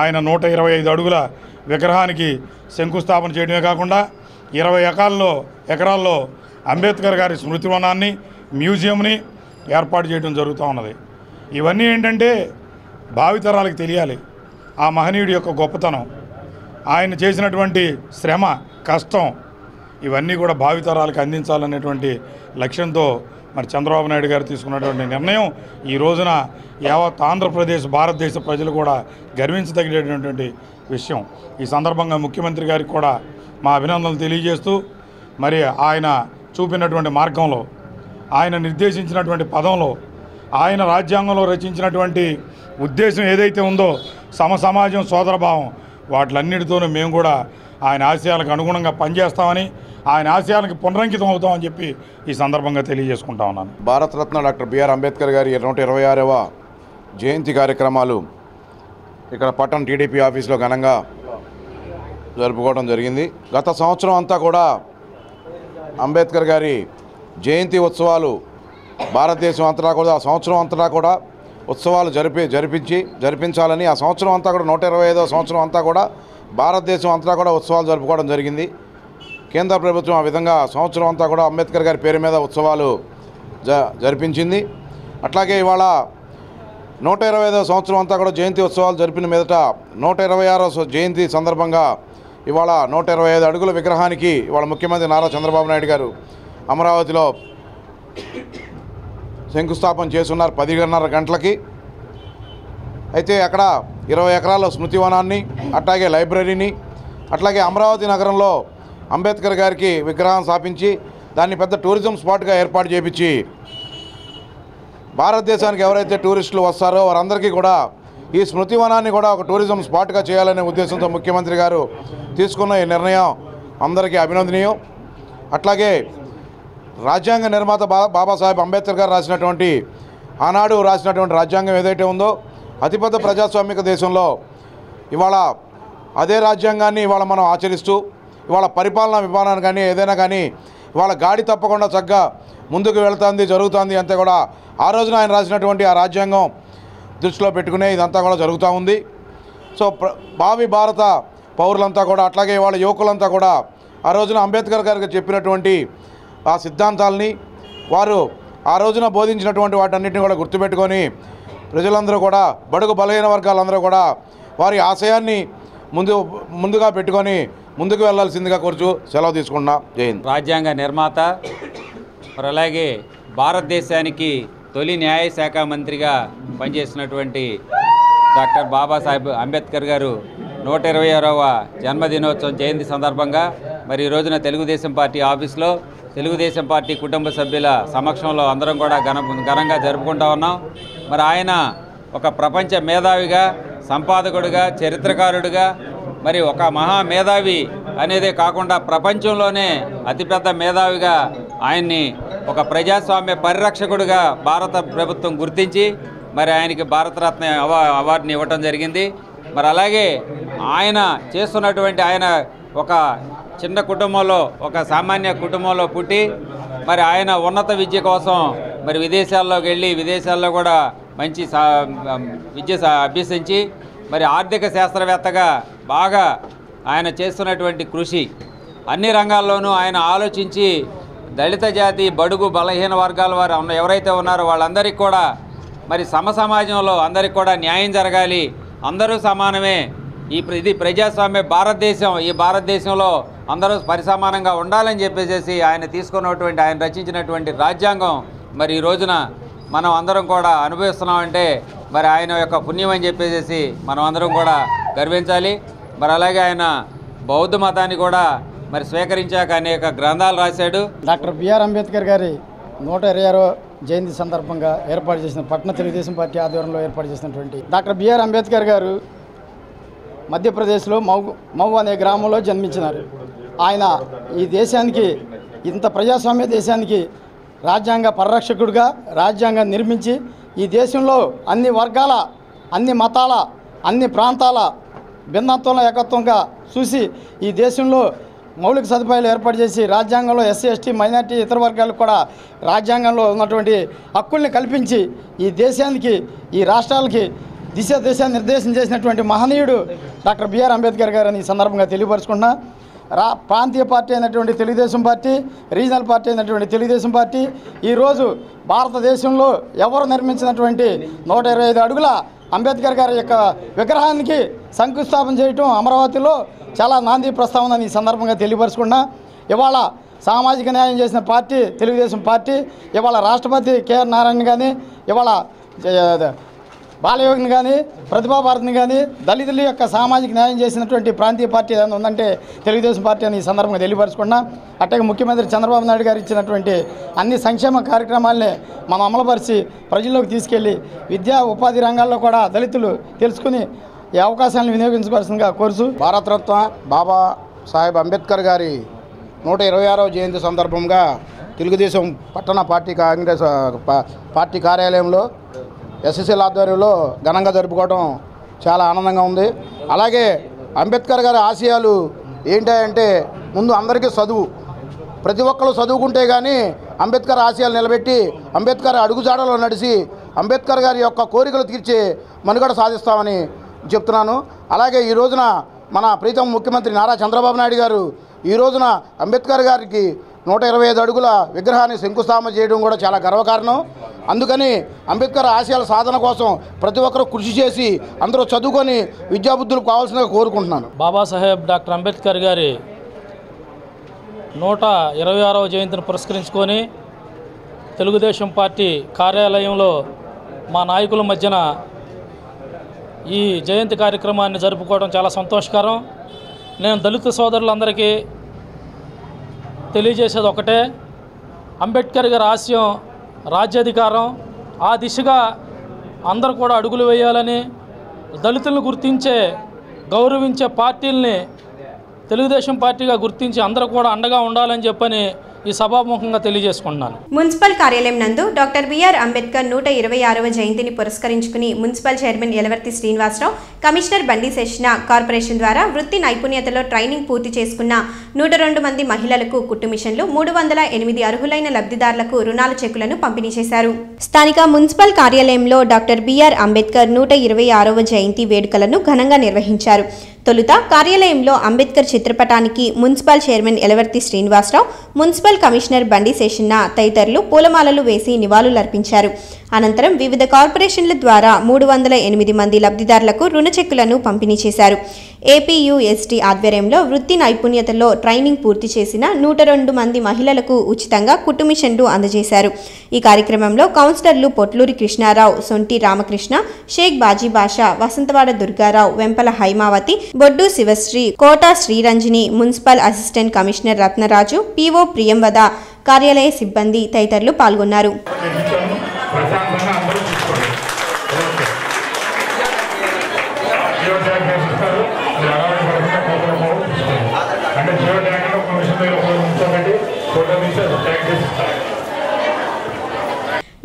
ఆయన 125 అడుగుల విగ్రహానికి శంకుస్థాపన చేయడమే కాకుండా 20 ఎకరాల్లో అంబేద్కర్ గారి స్మృతివనాన్ని, మ్యూజియంని ఏర్పాటు చేయడం జరుగుతూ ఉన్నది. ఇవన్నీ ఏంటంటే భావితరాలకు తెలియాలి ఆ మహనీయుడి యొక్క గొప్పతనం, ఆయన చేసినటువంటి శ్రమ, కష్టం, ఇవన్నీ కూడా భావితరాలకు అందించాలనేటువంటి లక్ష్యంతో మరి చంద్రబాబు నాయుడు గారు తీసుకున్నటువంటి నిర్ణయం ఈ రోజున యావత్ ఆంధ్రప్రదేశ్, భారతదేశ ప్రజలు కూడా గర్వించదగినటువంటి విషయం. ఈ సందర్భంగా ముఖ్యమంత్రి గారికి కూడా మా అభినందనలు తెలియజేస్తూ, మరి ఆయన చూపినటువంటి మార్గంలో, ఆయన నిర్దేశించినటువంటి పదంలో, ఆయన రాజ్యాంగంలో రచించినటువంటి ఉద్దేశం ఏదైతే ఉందో సమసమాజం, సోదరభావం, వాటిలన్నిటితోనూ మేము కూడా ఆయన ఆశయాలకు అనుగుణంగా పనిచేస్తామని, ఆయన ఆశయాలకు పునరంకితం అవుతామని చెప్పి ఈ సందర్భంగా తెలియజేసుకుంటా ఉన్నాను. భారతరత్న డాక్టర్ బిఆర్ అంబేద్కర్ గారి 126వ జయంతి కార్యక్రమాలు ఇక్కడ పట్టణ టీడీపీ ఆఫీస్లో ఘనంగా జరుపుకోవడం జరిగింది. గత సంవత్సరం అంతా కూడా అంబేద్కర్ గారి జయంతి ఉత్సవాలు భారతదేశం అంతటా కూడా, ఆ సంవత్సరం అంతటా కూడా ఉత్సవాలు జరిపించాలని, ఆ సంవత్సరం అంతా కూడా 125వ సంవత్సరం అంతా కూడా భారతదేశం అంతటా కూడా ఉత్సవాలు జరుపుకోవడం జరిగింది. కేంద్ర ప్రభుత్వం ఆ విధంగా సంవత్సరం అంతా కూడా అంబేద్కర్ గారి పేరు మీద ఉత్సవాలు జరిపించింది. అట్లాగే ఇవాళ 125వ సంవత్సరం అంతా కూడా జయంతి ఉత్సవాలు జరిపిన మీదట 126వ జయంతి సందర్భంగా ఇవాళ 125 అడుగుల విగ్రహానికి ఇవాళ ముఖ్యమంత్రి నారా చంద్రబాబు నాయుడు గారు అమరావతిలో శంకుస్థాపన చేస్తున్నారు 10:30 గంటలకి. అయితే అక్కడ 20 ఎకరాల స్మృతివనాన్ని, అట్లాగే లైబ్రరీని, అట్లాగే అమరావతి నగరంలో అంబేద్కర్ గారికి విగ్రహం స్థాపించి దాన్ని పెద్ద టూరిజం స్పాట్గా ఏర్పాటు చేయించి భారతదేశానికి ఎవరైతే టూరిస్టులు వస్తారో వారందరికీ కూడా ఈ స్మృతివనాన్ని కూడా ఒక టూరిజం స్పాట్గా చేయాలనే ఉద్దేశంతో ముఖ్యమంత్రి గారు తీసుకున్న ఈ నిర్ణయం అందరికీ అభినందనీయం. అట్లాగే రాజ్యాంగ నిర్మాత బాబాసాహెబ్ అంబేద్కర్ గారు రాసినటువంటి ఆనాడు రాసినటువంటి రాజ్యాంగం ఏదైతే ఉందో అతిపెద్ద ప్రజాస్వామిక దేశంలో ఇవాళ అదే రాజ్యాంగాన్ని ఇవాళ మనం ఆచరిస్తూ ఇవాళ పరిపాలనా విధానాన్ని కానీ ఏదైనా కానీ ఇవాళ గాడి తప్పకుండా చక్కగా ముందుకు వెళుతుంది జరుగుతుంది అంతా కూడా ఆ రోజున ఆయన రాసినటువంటి ఆ రాజ్యాంగం దృష్టిలో పెట్టుకునే ఇదంతా కూడా జరుగుతూ ఉంది. సో భావి భారత పౌరులంతా కూడా అట్లాగే వాళ్ళ యువకులంతా కూడా ఆ రోజున అంబేద్కర్ గారికి చెప్పినటువంటి ఆ సిద్ధాంతాలని వారు ఆ రోజున బోధించినటువంటి వాటన్నిటిని కూడా గుర్తుపెట్టుకొని ప్రజలందరూ కూడా బడుగు బలహీన వర్గాలందరూ కూడా వారి ఆశయాన్ని ముందుగా పెట్టుకొని ముందుకు వెళ్లాల్సిందిగా కోరుచు సెలవు తీసుకుంటున్నా. జై హింద్. రాజ్యాంగ నిర్మాత మరి అలాగే భారతదేశానికి తొలి న్యాయ శాఖ మంత్రిగా పనిచేసినటువంటి డాక్టర్ బాబాసాహెబ్ అంబేద్కర్ గారు 126వ జన్మదినోత్సవం జయంతి సందర్భంగా మరి ఈ రోజున తెలుగుదేశం పార్టీ ఆఫీస్లో తెలుగుదేశం పార్టీ కుటుంబ సభ్యుల సమక్షంలో అందరం కూడా ఘనంగా జరుపుకుంటూ ఉన్నాం. మరి ఆయన ఒక ప్రపంచ మేధావిగా, సంపాదకుడిగా, చరిత్రకారుడిగా, మరి ఒక మహా మేధావి అనేదే కాకుండా ప్రపంచంలోనే అతిపెద్ద మేధావిగా ఆయన్ని ఒక ప్రజాస్వామ్య పరిరక్షకుడిగా భారత ప్రభుత్వం గుర్తించి మరి ఆయనకి భారతరత్న అవార్డుని ఇవ్వటం జరిగింది. మరి అలాగే ఆయన చేస్తున్నటువంటి ఆయన ఒక చిన్న కుటుంబంలో ఒక సామాన్య కుటుంబంలో పుట్టి మరి ఆయన ఉన్నత విద్య కోసం మరి విదేశాల్లోకి వెళ్ళి విదేశాల్లో కూడా మంచి విద్య అభ్యసించి మరి ఆర్థిక శాస్త్రవేత్తగా బాగా ఆయన చేస్తున్నటువంటి కృషి అన్ని రంగాల్లోనూ ఆయన ఆలోచించి దళిత జాతి బడుగు బలహీన వర్గాల వారు ఎవరైతే ఉన్నారో వాళ్ళందరికీ కూడా మరి సమాజంలో అందరికీ కూడా న్యాయం జరగాలి, అందరూ సమానమే, ఇది ప్రజాస్వామ్య భారతదేశం, ఈ భారతదేశంలో అందరూ పరిసమానంగా ఉండాలని చెప్పేసి ఆయన తీసుకున్నటువంటి ఆయన రచించినటువంటి రాజ్యాంగం మరి ఈ రోజున మనం అందరం కూడా అనుభవిస్తున్నామంటే మరి ఆయన యొక్క పుణ్యం అని చెప్పేసి మనం అందరం కూడా గర్వించాలి. మరి అలాగే ఆయన బౌద్ధ మతాన్ని కూడా మరి స్వీకరించాక అనేక గ్రంథాలు రాశాడు. డాక్టర్ బిఆర్ అంబేద్కర్ గారి 126వ జయంతి సందర్భంగా ఏర్పాటు చేసిన పట్న తెలుగుదేశం పార్టీ ఆధ్వర్యంలో ఏర్పాటు చేసినటువంటి డాక్టర్ బిఆర్ అంబేద్కర్ గారు మధ్యప్రదేశ్లో మౌ అనే గ్రామంలో జన్మించినారు. ఆయన ఈ దేశానికి, ఇంత ప్రజాస్వామ్య దేశానికి రాజ్యాంగ పరిరక్షకుడిగా రాజ్యాంగం నిర్మించి ఈ దేశంలో అన్ని వర్గాల, అన్ని మతాల, అన్ని ప్రాంతాల భిన్నత్వంలో ఏకత్వంగా చూసి ఈ దేశంలో మౌలిక సదుపాయాలు ఏర్పాటు చేసి రాజ్యాంగంలో ఎస్సీ ఎస్టీ మైనార్టీ ఇతర వర్గాలకు కూడా రాజ్యాంగంలో ఉన్నటువంటి హక్కుల్ని కల్పించి ఈ దేశానికి, ఈ రాష్ట్రాలకి దిశాన్ని నిర్దేశం చేసినటువంటి మహనీయుడు డాక్టర్ బిఆర్ అంబేద్కర్ గారు అని ఈ సందర్భంగా తెలియపరుచుకున్నా. ప్రాంతీయ పార్టీ అయినటువంటి తెలుగుదేశం పార్టీ, రీజనల్ పార్టీ అయినటువంటి తెలుగుదేశం పార్టీ ఈరోజు భారతదేశంలో ఎవరు నిర్మించినటువంటి 125 అడుగుల అంబేద్కర్ గారి యొక్క విగ్రహానికి శంకుస్థాపన చేయటం అమరావతిలో చాలా నాంది ప్రస్తావన ఈ సందర్భంగా తెలియపరుచుకున్నా. ఇవాళ సామాజిక న్యాయం చేసిన పార్టీ తెలుగుదేశం పార్టీ. ఇవాళ రాష్ట్రపతి కేఆర్ నారాయణ కానీ, ఇవాళ బాలయోగిని కానీ, ప్రతిభాభారతిని కానీ, దళితుల యొక్క సామాజిక న్యాయం చేసినటువంటి ప్రాంతీయ పార్టీ ఏదైనా ఉందంటే తెలుగుదేశం పార్టీ అని ఈ సందర్భంగా తెలియపరుచుకున్నా. అట్లాగే ముఖ్యమంత్రి చంద్రబాబు నాయుడు గారు ఇచ్చినటువంటి అన్ని సంక్షేమ కార్యక్రమాలని మనం అమలుపరిచి ప్రజల్లోకి తీసుకెళ్లి విద్యా ఉపాధి రంగాల్లో కూడా దళితులు తెలుసుకుని ఈ అవకాశాలను వినియోగించుకోవాల్సిందిగా కోరుచు భారతరత్న బాబా సాహెబ్ అంబేద్కర్ గారి 126వ జయంతి సందర్భంగా తెలుగుదేశం పట్టణ పార్టీ కార్యాలయంలో ఎస్ఎస్ఎల్ ఆధ్వర్యంలో ఘనంగా జరుపుకోవడం చాలా ఆనందంగా ఉంది. అలాగే అంబేద్కర్ గారి ఆశయాలు ఏంటంటే ముందు అందరికీ చదువు, ప్రతి ఒక్కరు చదువుకుంటే కానీ అంబేద్కర్ ఆశయాలు నిలబెట్టి అంబేద్కర్ అడుగుజాడలో నడిచి అంబేద్కర్ గారి యొక్క కోరికలు తీర్చే మనుగడ సాధిస్తామని చెప్తున్నాను. అలాగే ఈ రోజున మన ప్రీతం ముఖ్యమంత్రి నారా చంద్రబాబు నాయుడు గారు ఈ రోజున అంబేద్కర్ గారికి 125 అడుగుల విగ్రహాన్ని శంకుస్థాపన చేయడం కూడా చాలా గర్వకారణం. అందుకని అంబేద్కర్ ఆశయాల సాధన కోసం ప్రతి ఒక్కరూ కృషి చేసి అందరూ చదువుకొని విద్యాబుద్ధులు కావాల్సిందిగా కోరుకుంటున్నాను. బాబాసాహెబ్ డాక్టర్ అంబేద్కర్ గారి 126వ జయంతిని పురస్కరించుకొని తెలుగుదేశం పార్టీ కార్యాలయంలో మా నాయకుల మధ్యన ఈ జయంతి కార్యక్రమాన్ని జరుపుకోవడం చాలా సంతోషకరం. నేను దళిత సోదరులందరికీ తెలియజేసేది ఒకటే, అంబేద్కర్ గారి ఆశయం రాజ్యాధికారం. ఆ దిశగా అందరూ కూడా అడుగులు వేయాలని, దళితులను గుర్తించే గౌరవించే పార్టీల్ని తెలుగుదేశం పార్టీగా గుర్తించి అందరూ కూడా అండగా ఉండాలని చెప్పని ఈ సభాముఖంగా తెలియజేసుకుంటున్నాను. మున్సిపల్ కార్యాలయం నందు డాక్టర్ బిఆర్ అంబేద్కర్ 126వ జయంతిని పురస్కరించుకుని municipal chairman Yalavarthi Srinivasarao, commissioner Bandi Seshan corporation ద్వారా వృత్తి నైపుణ్యతలో ట్రైనింగ్ పూర్తి చేసుకున్న 102 మంది మహిళలకు కుట్టు మిషన్లు, 308 అర్హులైన లబ్ధిదారులకు రుణాల చెక్కులను పంపిణీ చేశారు. స్థానిక మున్సిపల్ కార్యాలయంలో డాక్టర్ బిఆర్ అంబేద్కర్ 126వ జయంతి వేడుకలను ఘనంగా నిర్వహించారు. తొలుత కార్యాలయంలో అంబేద్కర్ చిత్రపటానికి municipal chairman Yalavarthi Srinivasarao, municipal commissioner Bandi Seshanna తదితరులు పూలమాలలు వేసి నివాళులర్పించారు. అనంతరం వివిధ కార్పొరేషన్ల ద్వారా 308 మంది లబ్ధిదారులకు రుణ చెక్కులను పంపిణీ చేశారు. ఏపీయూఎస్టీ ఆధ్వర్యంలో వృత్తి నైపుణ్యతలో ట్రైనింగ్ పూర్తి చేసిన 102 మంది మహిళలకు ఉచితంగా కుట్టు మిషన్లు అందజేశారు. ఈ కార్యక్రమంలో కౌన్సిలర్లు Potluri Krishnarao, Sonti Ramakrishna, Sheikh Baji Basha, Vasanthavada Durgarao, Vempala Haimavathi, Boddu Sivasri, Kota Sriranjani, municipal assistant commissioner Ratnaraju, PO Priyamvada, కార్యాలయ సిబ్బంది తదితరులు పాల్గొన్నారు.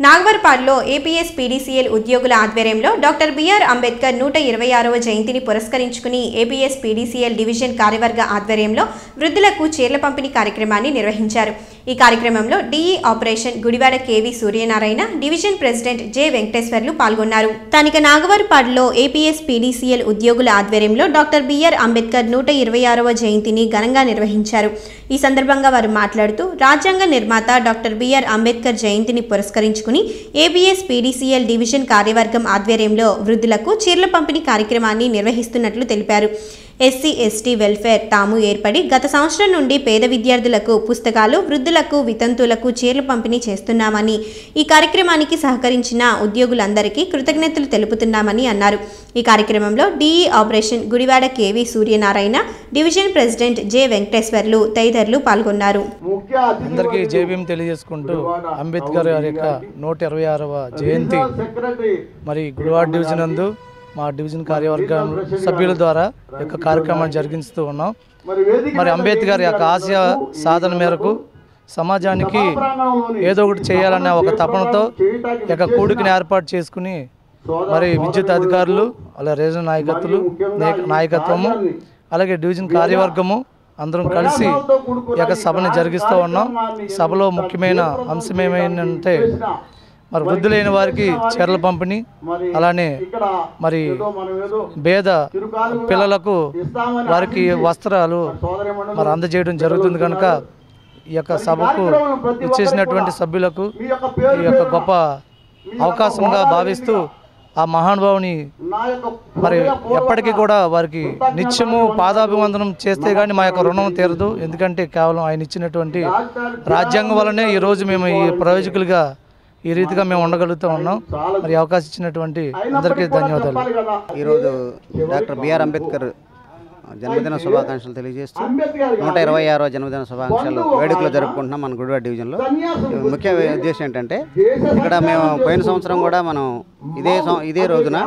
నాగవర్పాడ్లో ఏపీఎస్ పీడీసీఎల్ ఉద్యోగుల ఆధ్వర్యంలో డాక్టర్ బిఆర్ అంబేద్కర్ 126వ జయంతిని పురస్కరించుకుని ఏపీఎస్ పీడీసీఎల్ డివిజన్ కార్యవర్గ ఆధ్వర్యంలో వృద్ధులకు చీరల పంపిణీ కార్యక్రమాన్ని నిర్వహించారు. ఈ కార్యక్రమంలో DE operation Gudivada KV Suryanarayana, division president J Venkateswarlu పాల్గొన్నారు. స్థానిక నాగవర్పాడ్లో ఏపీఎస్ పీడీసీఎల్ ఉద్యోగుల ఆధ్వర్యంలో డాక్టర్ బిఆర్ అంబేద్కర్ 126వ జయంతిని ఘనంగా నిర్వహించారు. ఈ సందర్భంగా వారు మాట్లాడుతూ రాజ్యాంగ నిర్మాత డాక్టర్ బిఆర్ అంబేద్కర్ జయంతిని పురస్కరించుకుని ఏబీఎస్ పీడీసీఎల్ డివిజన్ కార్యవర్గం ఆధ్వర్యంలో వృద్ధులకు చీరల పంపిణీ కార్యక్రమాన్ని నిర్వహిస్తున్నట్లు తెలిపారు. ఎస్సీ ఎస్టీ వెల్ఫేర్ తాము ఏర్పడి గత సంవత్సరం నుండి పేద విద్యార్థులకు పుస్తకాలు, వృద్ధులకు వితంతువులకు చీరలు పంపిణీ చేస్తున్నామని, ఈ కార్యక్రమానికి సహకరించిన ఉద్యోగులందరికీ కృతజ్ఞతలు తెలుపుతున్నామని అన్నారు. ఈ కార్యక్రమంలో DE operation Gudivada KV Suryanarayana, division president J Venkateswarlu తదితరులు పాల్గొన్నారు. అందరికీ జైభీం తెలియజేసుకుంటూ అంబేద్కర్ గారి యొక్క 126వ జయంతి మరి గుడివాడ డివిజన్ నందు మా డివిజన్ కార్యవర్గం సభ్యుల ద్వారా యొక్క కార్యక్రమాన్ని జరిగిస్తూ ఉన్నాం. మరి అంబేద్కర్ యొక్క ఆశయ సాధన మేరకు సమాజానికి ఏదో ఒకటి చేయాలనే ఒక తపనతో యొక్క కూడికని ఏర్పాటు చేసుకుని మరి విద్యుత్ అధికారులు, అలా రీజనల్ నాయకత్వము, అలాగే డివిజన్ కార్యవర్గము అందరం కలిసి ఈ యొక్క సభని జరిగిస్తూ ఉన్నాం. సభలో ముఖ్యమైన అంశం ఏమైందంటే మరి వృద్ధులైన వారికి చీరల పంపిణీ, అలానే మరి పేద పిల్లలకు వారికి వస్త్రాలు మరి అందజేయడం జరుగుతుంది. కనుక ఈ యొక్క సభకు ఇచ్చేసినటువంటి సభ్యులకు ఈ యొక్క గొప్ప అవకాశంగా భావిస్తూ ఆ మహానుభావుని మరి ఎప్పటికీ కూడా వారికి నిత్యము పాదాభివందనం చేస్తే కానీ మా యొక్క రుణం తీరదు. ఎందుకంటే కేవలం ఆయన ఇచ్చినటువంటి రాజ్యాంగం వల్లనే ఈరోజు మేము ఈ ప్రయోజకులుగా ఈ రీతిగా మేము ఉండగలుగుతూ ఉన్నాం. మరి అవకాశం ఇచ్చినటువంటి అందరికీ ధన్యవాదాలు. ఈరోజు డాక్టర్ బిఆర్ అంబేద్కర్ జన్మదిన శుభాకాంక్షలు తెలియజేస్తూ 126వ జన్మదిన శుభాకాంక్షలు వేడుకలు జరుపుకుంటున్నాం మన గుడివాడ డివిజన్లో. ముఖ్య ఉద్దేశం ఏంటంటే ఇక్కడ మేము పోయిన సంవత్సరం కూడా మనం ఇదే రోజున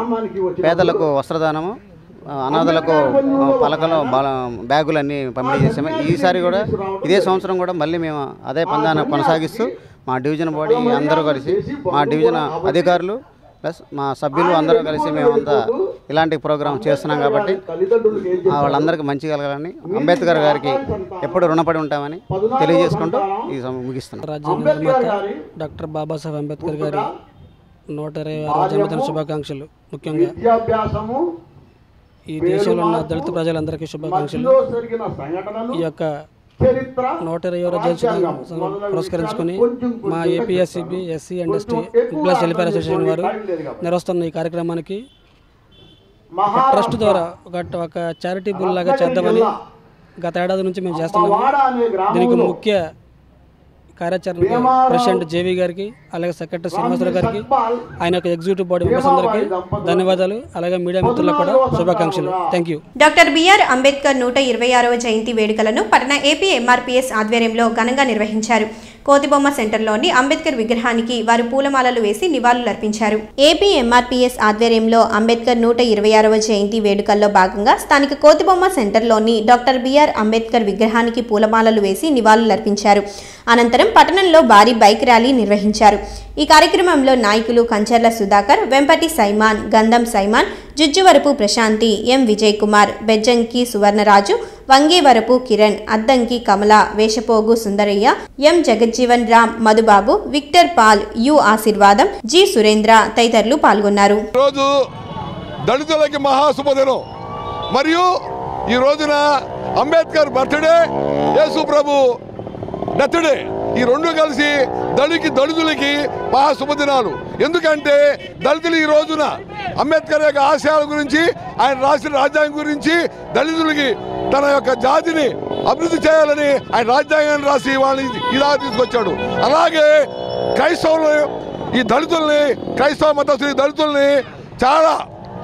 పేదలకు వస్త్రదానము, అనాథలకు పలకలు, బ్యాగులన్నీ పంపిణీ చేసాము. ఈసారి కూడా ఇదే సంవత్సరం కూడా మళ్ళీ మేము అదే పందాన్ని కొనసాగిస్తూ మా డివిజన్ బాడీ అందరూ కలిసి, మా డివిజన్ అధికారులు ప్లస్ మా సభ్యులు అందరూ కలిసి మేమంతా ఇలాంటి ప్రోగ్రాం చేస్తున్నాం. కాబట్టి వాళ్ళందరికీ మంచి కలగాలని, అంబేద్కర్ గారికి ఎప్పుడు రుణపడి ఉంటామని తెలియజేసుకుంటూ ఈ ముగిస్తున్నాం. రాజ్యాంగ నిర్మాత డాక్టర్ బాబాసాహెబ్ అంబేద్కర్ గారి 126వ జన్మదిన శుభాకాంక్షలు. ముఖ్యంగా ఈ దేశంలో ఉన్న దళిత ప్రజలందరికీ శుభాకాంక్షలు. ఈ యొక్క 126వ జయంతి పురస్కరించుకొని మా APSCB SC and ST employees welfare association వారు నిర్వహిస్తున్న ఈ కార్యక్రమానికి ట్రస్ట్ ద్వారా ఒక చారిటబుల్ లాగా చేద్దామని గత ఏడాది నుంచి మేము చేస్తున్నాము. దీనికి ముఖ్య కార్యాచరణ ప్రెసిడెంట్ జేవీ గారికి, అలాగే సెక్రటరీ శ్రీనివాసరావు గారికి, ఆయన యొక్క ఎగ్జిక్యూటివ్ బాడీ మెంబర్స్ అందరికీ ధన్యవాదాలు. అలాగే మీడియా మిత్రులకు కూడా శుభాకాంక్షలు. Thank you. Doctor BR Ambedkar 126వ జయంతి వేడుకలను పట్టణ ఏపీ ఎంఆర్పీఎస్ ఆధ్వర్యంలో ఘనంగా నిర్వహించారు. కోతిబొమ్మ సెంటర్లోని అంబేద్కర్ విగ్రహానికి వారు పూలమాలలు వేసి నివాళులర్పించారు. ఏపీ ఎంఆర్పీఎస్ ఆధ్వర్యంలో అంబేద్కర్ 126వ జయంతి వేడుకల్లో భాగంగా స్థానిక కోతిబొమ్మ సెంటర్లోని డాక్టర్ బిఆర్ అంబేద్కర్ విగ్రహానికి పూలమాలలు వేసి నివాళులర్పించారు. అనంతరం పట్టణంలో భారీ బైక్ ర్యాలీ నిర్వహించారు. ఈ కార్యక్రమంలో నాయకులు Kancharla Sudhakar, Vempati Simon, Gandham Simon, Jujjuvarapu Prashanthi, M Vijay Kumar, Bejjanki Suvarnaraju, Vangevarapu Kiran, Addanki Kamala, Veshapogu Sundaraiah, M Jagjivan Ram, Madhubabu, Victor Paul, U Ashirvadam, G Surendra తదితరులు పాల్గొన్నారు. రోజు దళితులకి మహాశుభదినం మరియు ఈ రోజున అంబేద్కర్ బర్త్డే, యేసు ప్రభు డెత్ డే, ఈ రెండు కలిసి దళితులకి మహాశుభదినాలు. ఎందుకంటే దళితులు ఈ రోజున అంబేద్కర్ యొక్క ఆశయాల గురించి, ఆయన రాసిన రాజ్యాంగం గురించి దళితులకి తన యొక్క జాతిని అభివృద్ధి చేయాలని ఆయన రాజ్యాంగాన్ని రాసి వాళ్ళని ఇలా తీసుకొచ్చాడు. అలాగే క్రైస్తవులు ఈ దళితుల్ని, క్రైస్తవ మతస్థులు దళితుల్ని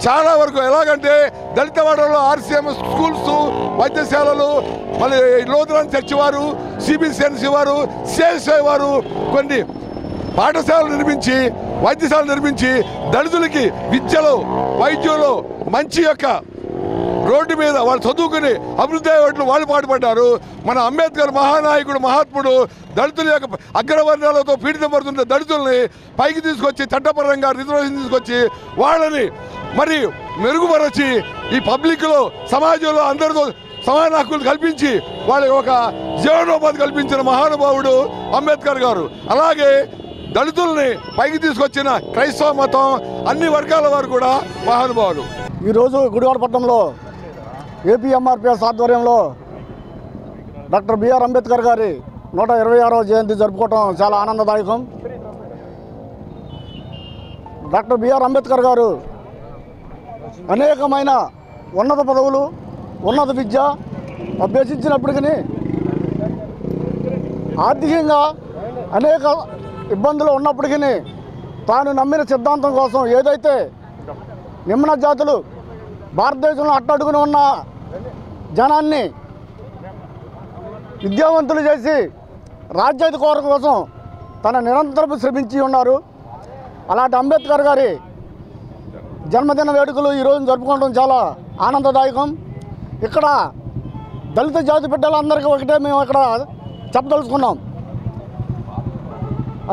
చాలా వరకు ఎలాగంటే దళిత వాడలో ఆర్సీఎం స్కూల్స్, వైద్యశాలలు, మళ్ళీ లోతురాన్ చర్చి వారు, సిబిసిఎన్సి వారు, సిఎస్ఐ వారు కొన్ని పాఠశాలలు నిర్మించి, వైద్యశాలలు నిర్మించి దళితులకి విద్యలో, వైద్యంలో మంచి యొక్క రోడ్డు మీద వాళ్ళు చదువుకుని అభివృద్ధి అయ్యేట్లు వాళ్ళు పాటుపడ్డారు. మన అంబేద్కర్ మహానాయకుడు, మహాత్ముడు దళితుల యొక్క అగ్రవర్ణాలతో పీడితపడుతున్న దళితుల్ని పైకి తీసుకొచ్చి చట్టపరంగా రిజర్వేషన్ తీసుకొచ్చి వాళ్ళని మరి మెరుగుపరచి ఈ పబ్లిక్లో, సమాజంలో అందరితో సమాన హక్కులు కల్పించి వాళ్ళకి ఒక జీవనోపాధి కల్పించిన మహానుభావుడు అంబేద్కర్ గారు. అలాగే దళితుల్ని పైకి తీసుకొచ్చిన క్రైస్తవ మతం అన్ని వర్గాల వారు కూడా మహానుభావులు. ఈరోజు గుడివాడపట్నంలో ఏపీ ఎంఆర్పీఎస్ ఆధ్వర్యంలో డాక్టర్ బిఆర్ అంబేద్కర్ గారి 126వ జయంతి జరుపుకోవటం చాలా ఆనందదాయకం. డాక్టర్ బిఆర్ అంబేద్కర్ గారు అనేకమైన ఉన్నత పదవులు, ఉన్నత విద్య అభ్యసించినప్పటికీ ఆర్థికంగా అనేక ఇబ్బందులు ఉన్నప్పటికీ తాను నమ్మిన సిద్ధాంతం కోసం ఏదైతే నిమ్న జాతులు భారతదేశంలో అట్టడుగున ఉన్న జనాన్ని విద్యావంతులు చేసి రాజ్యాధికారం కోసం తన నిరంతరం శ్రమించి ఉన్నారు. అలాంటి అంబేద్కర్ గారి జన్మదిన వేడుకలు ఈరోజు జరుపుకోవడం చాలా ఆనందదాయకం. ఇక్కడ దళిత జాతి బిడ్డలందరికీ ఒకటే మేము ఇక్కడ చెప్పదలుచుకున్నాం.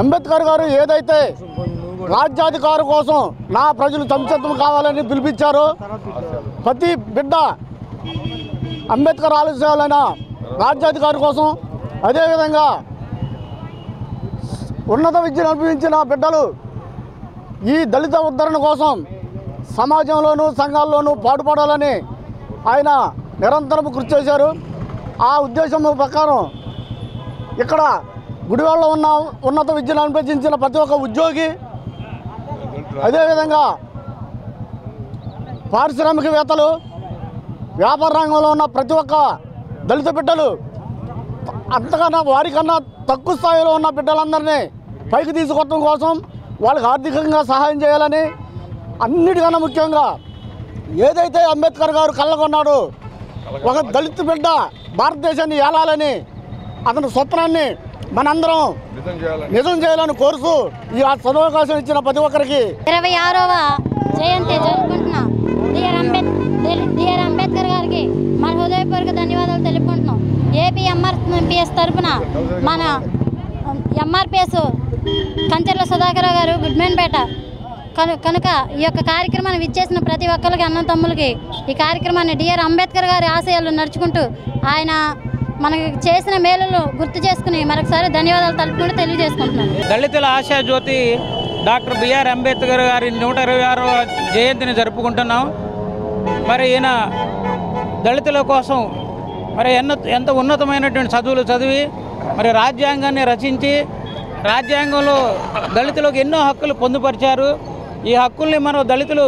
అంబేద్కర్ గారు ఏదైతే రాజ్యాధికారం కోసం నా ప్రజలు సంక్షేమం కావాలని పిలిపించారో, ప్రతి బిడ్డ అంబేద్కర్ ఆలోచనలైన రాజ్యాధికారి కోసం, అదేవిధంగా ఉన్నత విద్యను అనుభవించిన బిడ్డలు ఈ దళిత ఉద్ధరణ కోసం సమాజంలోనూ సంఘాల్లోనూ పాటుపడాలని ఆయన నిరంతరం కృషి చేశారు. ఆ ఉద్దేశం ప్రకారం ఇక్కడ గుడివాడలో ఉన్న ఉన్నత విద్యను అభ్యసించిన ప్రతి ఒక్క ఉద్యోగి, అదేవిధంగా పారిశ్రామికవేత్తలు, వ్యాపార రంగంలో ఉన్న ప్రతి ఒక్క దళిత బిడ్డలు, అంతకన్నా వారికన్నా తక్కువ స్థాయిలో ఉన్న బిడ్డలందరినీ పైకి తీసుకొట్టడం కోసం వాళ్ళకి ఆర్థికంగా సహాయం చేయాలని, అన్నిటికన్నా ముఖ్యంగా ఏదైతే అంబేద్కర్ గారు కళ్ళగొన్నాడో ఒక దళిత బిడ్డ భారతదేశాన్ని ఏలాలని అతని స్వప్నాన్ని మనందరం నిజం చేయాలని కోరుతూ ఈ సదవకాశం ఇచ్చిన ప్రతి ఒక్కరికి 26వ జయంతి జరుపుకుంటున్నాం. డిఆర్ అంబేద్కర్ గారికి మన హృదయపూర్వక ధన్యవాదాలు తెలుపుకుంటున్నాం. ఏపీ ఎంఆర్పీఎస్ తరఫున మన ఎంఆర్పీఎస్ కంచర్ల సుధాకర్ గారు గుడ్మెన్పేట కనుక ఈ యొక్క కార్యక్రమాన్ని విచ్చేసిన ప్రతి ఒక్కరికి, అన్న తమ్ములకి ఈ కార్యక్రమాన్ని డిఆర్ అంబేద్కర్ గారి ఆశయాలు నడుచుకుంటూ ఆయన మనకి చేసిన మేలును గుర్తు చేసుకుని మరొకసారి ధన్యవాదాలు తెలుపుకుంటూ తెలియజేసుకుంటున్నాను. దళితుల ఆశా జ్యోతి డాక్టర్ బిఆర్ అంబేద్కర్ గారి 126వ జయంతిని జరుపుకుంటున్నాం. మరి ఈయన దళితుల కోసం మరి ఎంత ఉన్నతమైనటువంటి చదువులు చదివి మరి రాజ్యాంగాన్ని రచించి రాజ్యాంగంలో దళితులకు ఎన్నో హక్కులు పొందుపరిచారు. ఈ హక్కుల్ని మనం దళితులు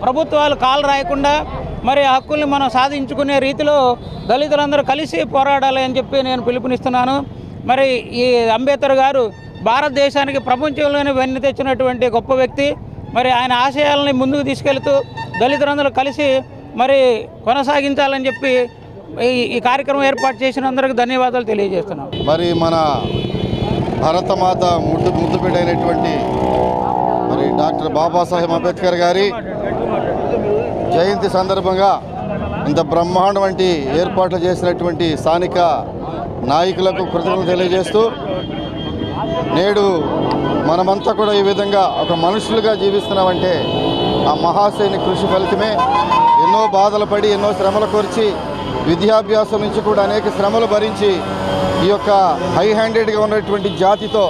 ప్రభుత్వాలు కాలు రాయకుండా మరి ఆ హక్కుల్ని మనం సాధించుకునే రీతిలో దళితులందరూ కలిసి పోరాడాలి అని చెప్పి నేను పిలుపునిస్తున్నాను. మరి ఈ అంబేద్కర్ గారు భారతదేశానికి ప్రపంచంలోనే వెన్ను తెచ్చినటువంటి గొప్ప వ్యక్తి. మరి ఆయన ఆశయాలని ముందుకు తీసుకెళ్తూ దళితులందరూ కలిసి మరి కొనసాగించాలని చెప్పి ఈ కార్యక్రమం ఏర్పాటు చేసిన అందరికీ ధన్యవాదాలు తెలియజేస్తున్నాం. మరి మన భరతమాత ముద్దు బిడ్డైనటువంటి మరి డాక్టర్ బాబాసాహెబ్ అంబేద్కర్ గారి జయంతి సందర్భంగా ఇంత బ్రహ్మాండం వంటి ఏర్పాట్లు చేసినటువంటి స్థానిక నాయకులకు కృతజ్ఞతలు తెలియజేస్తూ నేడు మనమంతా కూడా ఈ విధంగా ఒక మనుషులుగా జీవిస్తున్నామంటే ఆ మహాశయుని కృషి ఫలితమే. ఎన్నో బాధలు పడి ఎన్నో శ్రమలు కోర్చి విద్యాభ్యాసం నుంచి కూడా అనేక శ్రమలు భరించి ఈ యొక్క హై హ్యాండెడ్గా ఉన్నటువంటి జాతితో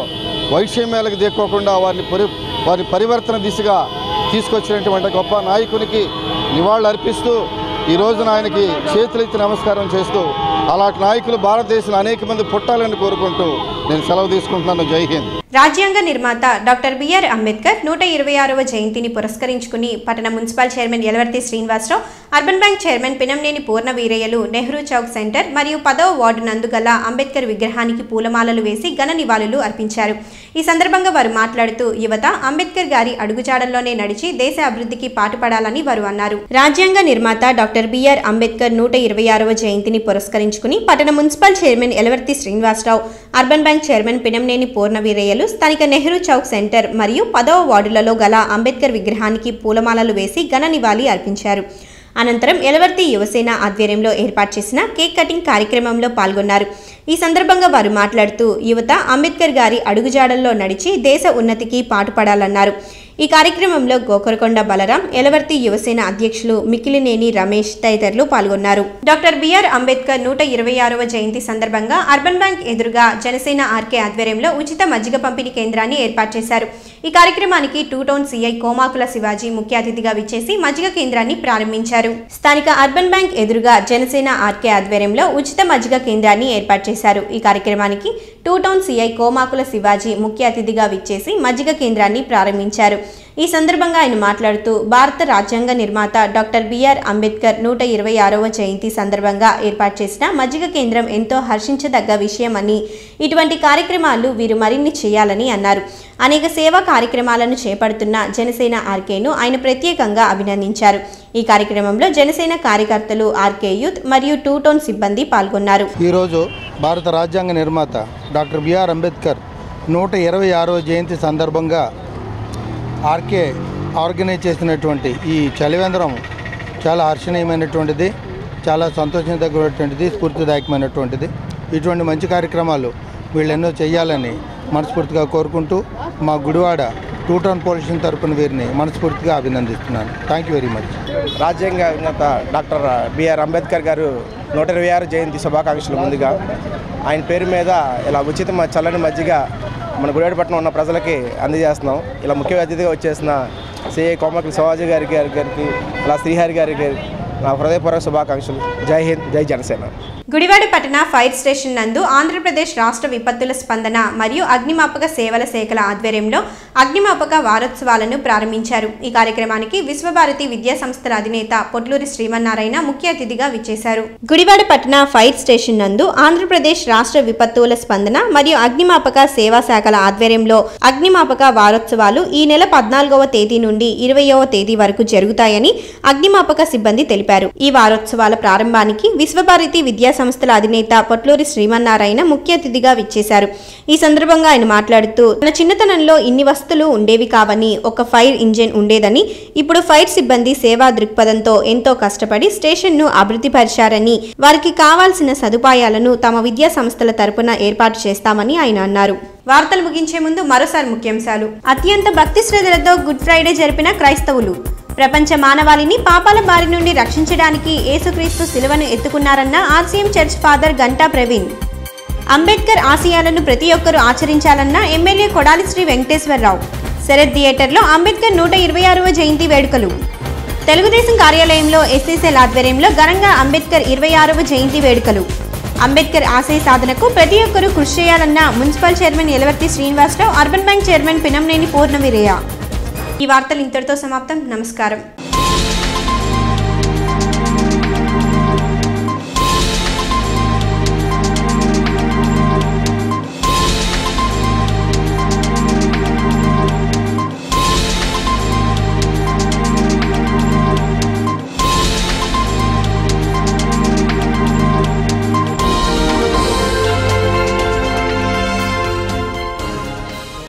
వైషమ్యాలకు దేక్కోకుండా వారి పరివర్తన దిశగా తీసుకొచ్చినటువంటి గొప్ప నాయకునికి నివాళులు అర్పిస్తూ ఈ రోజున ఆయనకి చేతులెత్తి నమస్కారం చేస్తూ అలాంటి నాయకులు భారతదేశంలో అనేక మంది పుట్టాలని కోరుకుంటూ నేను సెలవు తీసుకుంటున్నాను. జై హింద్. రాజ్యాంగ నిర్మాత డాక్టర్ బిఆర్ అంబేద్కర్ 126వ జయంతిని పురస్కరించుకుని పట్టణ municipal chairman Yalavarthi Srinivasarao, urban bank chairman Pinamaneni పూర్ణవీరయ్యలు నెహ్రూ చౌక్ సెంటర్ మరియు 10వ వార్డు నందు గల అంబేద్కర్ విగ్రహానికి పూలమాలలు వేసి ఘన నివాళులు అర్పించారు. ఈ సందర్భంగా వారు మాట్లాడుతూ యువత అంబేద్కర్ గారి అడుగుజాడల్లోనే నడిచి దేశ అభివృద్ధికి పాటుపడాలని వారు అన్నారు. రాజ్యాంగ నిర్మాత డాక్టర్ బిఆర్ అంబేద్కర్ 126వ జయంతిని పురస్కరించుకుని పట్టణ municipal chairman Yalavarthi Srinivasarao, urban bank chairman Pinamaneni పూర్ణవీరయ్యలు స్థానిక నెహ్రూ చౌక్ సెంటర్ మరియు 10వ వార్డులలో గల అంబేద్కర్ విగ్రహానికి పూలమాలలు వేసి ఘన నివాళి అర్పించారు. అనంతరం యలవర్తి యువసేన ఆధ్వర్యంలో ఏర్పాటు చేసిన కేక్ కటింగ్ కార్యక్రమంలో పాల్గొన్నారు. ఈ సందర్భంగా వారు మాట్లాడుతూ యువత అంబేద్కర్ గారి అడుగుజాడల్లో నడిచి దేశ ఉన్నతికి పాటుపడాలన్నారు. ఈ కార్యక్రమంలో గోకరకొండ బలరాం, యలవర్తి యువసేన అధ్యక్షులు మికిలినేని రమేష్ తదితరులు పాల్గొన్నారు. డాక్టర్ బిఆర్ అంబేద్కర్ 126వ జయంతి సందర్భంగా అర్బన్ బ్యాంక్ ఎదురుగా జనసేన ఆర్కే ఆధ్వర్యంలో ఉచిత మజ్జిగ పంపిణీ కేంద్రాన్ని ఏర్పాటు చేశారు. ఈ కార్యక్రమానికి 2 టౌన్ సిఐ కోమాకుల శివాజీ ముఖ్య అతిథిగా విచ్చేసి మజ్జిగ కేంద్రాన్ని ప్రారంభించారు. స్థానిక అర్బన్ బ్యాంక్ ఎదురుగా జనసేన ఆర్కే ఆధ్వర్యంలో ఉచిత మజ్జిగ కేంద్రాన్ని ఏర్పాటు చేశారు. ఈ కార్యక్రమానికి 2 టౌన్ సిఐ కోమాకుల శివాజీ ముఖ్య అతిథిగా విచ్చేసి మజ్జిగ కేంద్రాన్ని ప్రారంభించారు. ఈ సందర్భంగా ఆయన మాట్లాడుతూ భారత రాజ్యాంగ నిర్మాత డాక్టర్ బిఆర్ అంబేద్కర్ 126వ జయంతి సందర్భంగా ఏర్పాటు చేసిన మజ్జిగ కేంద్రం ఎంతో హర్షించదగ్గ విషయమని, ఇటువంటి కార్యక్రమాలు వీరు మరిన్ని చేయాలని అన్నారు. అనేక సేవా కార్యక్రమాలను చేపడుతున్న జనసేన ఆర్కేను ఆయన ప్రత్యేకంగా అభినందించారు. ఈ కార్యక్రమంలో జనసేన కార్యకర్తలు, ఆర్కే యూత్ మరియు 2 టౌన్ సిబ్బంది పాల్గొన్నారు. ఈరోజు భారత రాజ్యాంగ నిర్మాత డాక్టర్ బిఆర్ అంబేద్కర్ 126వ జయంతి సందర్భంగా ఆర్కే ఆర్గనైజ్ చేసినటువంటి ఈ చలివేంద్రం చాలా హర్షణీయమైనటువంటిది, చాలా సంతోషించదగినటువంటిది, స్ఫూర్తిదాయకమైనటువంటిది. ఇటువంటి మంచి కార్యక్రమాలు వీళ్ళు ఎన్నో చేయాలని మనస్ఫూర్తిగా కోరుకుంటూ మా గుడివాడ 2 టౌన్ పోలీస్ స్టేషన్ తరపున వీరిని మనస్ఫూర్తిగా అభినందిస్తున్నాను. Thank you very much. రాజ్యాంగ నిర్మాత డాక్టర్ బిఆర్ అంబేద్కర్ గారు 126 జయంతి శుభాకాంక్షలు. ముందుగా ఆయన పేరు మీద ఇలా ఉచిత చల్లని మజ్జిగ మన గుడివాడపట్నం ఉన్న ప్రజలకి అందజేస్తున్నాం. ఇలా ముఖ్య అతిథిగా వచ్చేసిన సిఐ కోమకుల శివాజీ గారికి ఇలా శ్రీహరి గారికి నా హృదయపూర్వక శుభాకాంక్షలు. జై హింద్, జై జనసేన. గుడివాడ పట్టణ ఫైర్ స్టేషన్ నందు ఆంధ్రప్రదేశ్ రాష్ట్ర విపత్తుల స్పందన మరియు అగ్నిమాపక సేవల శాఖల ఆధ్వర్యంలో అగ్నిమాపక వారోత్సవాలను ప్రారంభించారు. ఈ కార్యక్రమానికి విశ్వభారతి విద్యా సంస్థల అధినేత పొట్లూరి శ్రీమన్నారాయణ ముఖ్య అతిథిగా విచ్చేశారు. గుడివాడ పట్టణ ఫైర్ స్టేషన్ నందు ఆంధ్రప్రదేశ్ రాష్ట్ర విపత్తుల స్పందన మరియు అగ్నిమాపక సేవా శాఖల ఆధ్వర్యంలో అగ్నిమాపక వారోత్సవాలు ఈ నెల 14వ తేదీ నుండి 20వ తేదీ వరకు జరుగుతాయని అగ్నిమాపక సిబ్బంది తెలిపారు. ఈ వారోత్సవాల ప్రారంభానికి విశ్వభారతి విద్యా సంస్థల అధినేత పొట్లూరి శ్రీమన్నారాయణ ముఖ్య అతిథిగా విచ్చేశారు. ఈ సందర్భంగా ఆయన మాట్లాడుతూ తన చిన్నతనంలో ఇన్ని వస్తువులు ఉండేవి కావని, ఒక ఫైర్ ఇంజిన్ ఉండేదని, ఇప్పుడు ఫైర్ సిబ్బంది సేవా దృక్పథంతో ఎంతో కష్టపడి స్టేషన్ను అభివృద్ధిపరిచారని, వారికి కావాల్సిన సదుపాయాలను తమ విద్యా సంస్థల తరపున ఏర్పాటు చేస్తామని ఆయన అన్నారు. వార్తలు ముగించే ముందు మరోసారి ముఖ్యాంశాలు. అత్యంత భక్తి శ్రద్ధలతో గుడ్ ఫ్రైడే జరిపిన క్రైస్తవులు. ప్రపంచ మానవాళిని పాపాల బారి నుండి రక్షించడానికి యేసుక్రీస్తు శిలువను ఎత్తుకున్నారన్న RCM church father Ganta Praveen. Ambedkar ఆశయాలను ప్రతి ఒక్కరూ ఆచరించాలన్న ఎమ్మెల్యే కొడాలి శ్రీ వెంకటేశ్వరరావు. శరత్ థియేటర్లో అంబేద్కర్ 126వ జయంతి వేడుకలు. తెలుగుదేశం కార్యాలయంలో ఎస్ఎస్ఎల్ ఆధ్వర్యంలో ఘనంగా అంబేద్కర్ 26వ జయంతి వేడుకలు. అంబేద్కర్ ఆశయ సాధనకు ప్రతి ఒక్కరూ కృషి చేయాలన్న municipal chairman Yalavarthi Srinivasarao, urban bank chairman Pinamaneni Purnaveeraiah. ఈ వార్తలు ఇంతటితో సమాప్తం. నమస్కారం.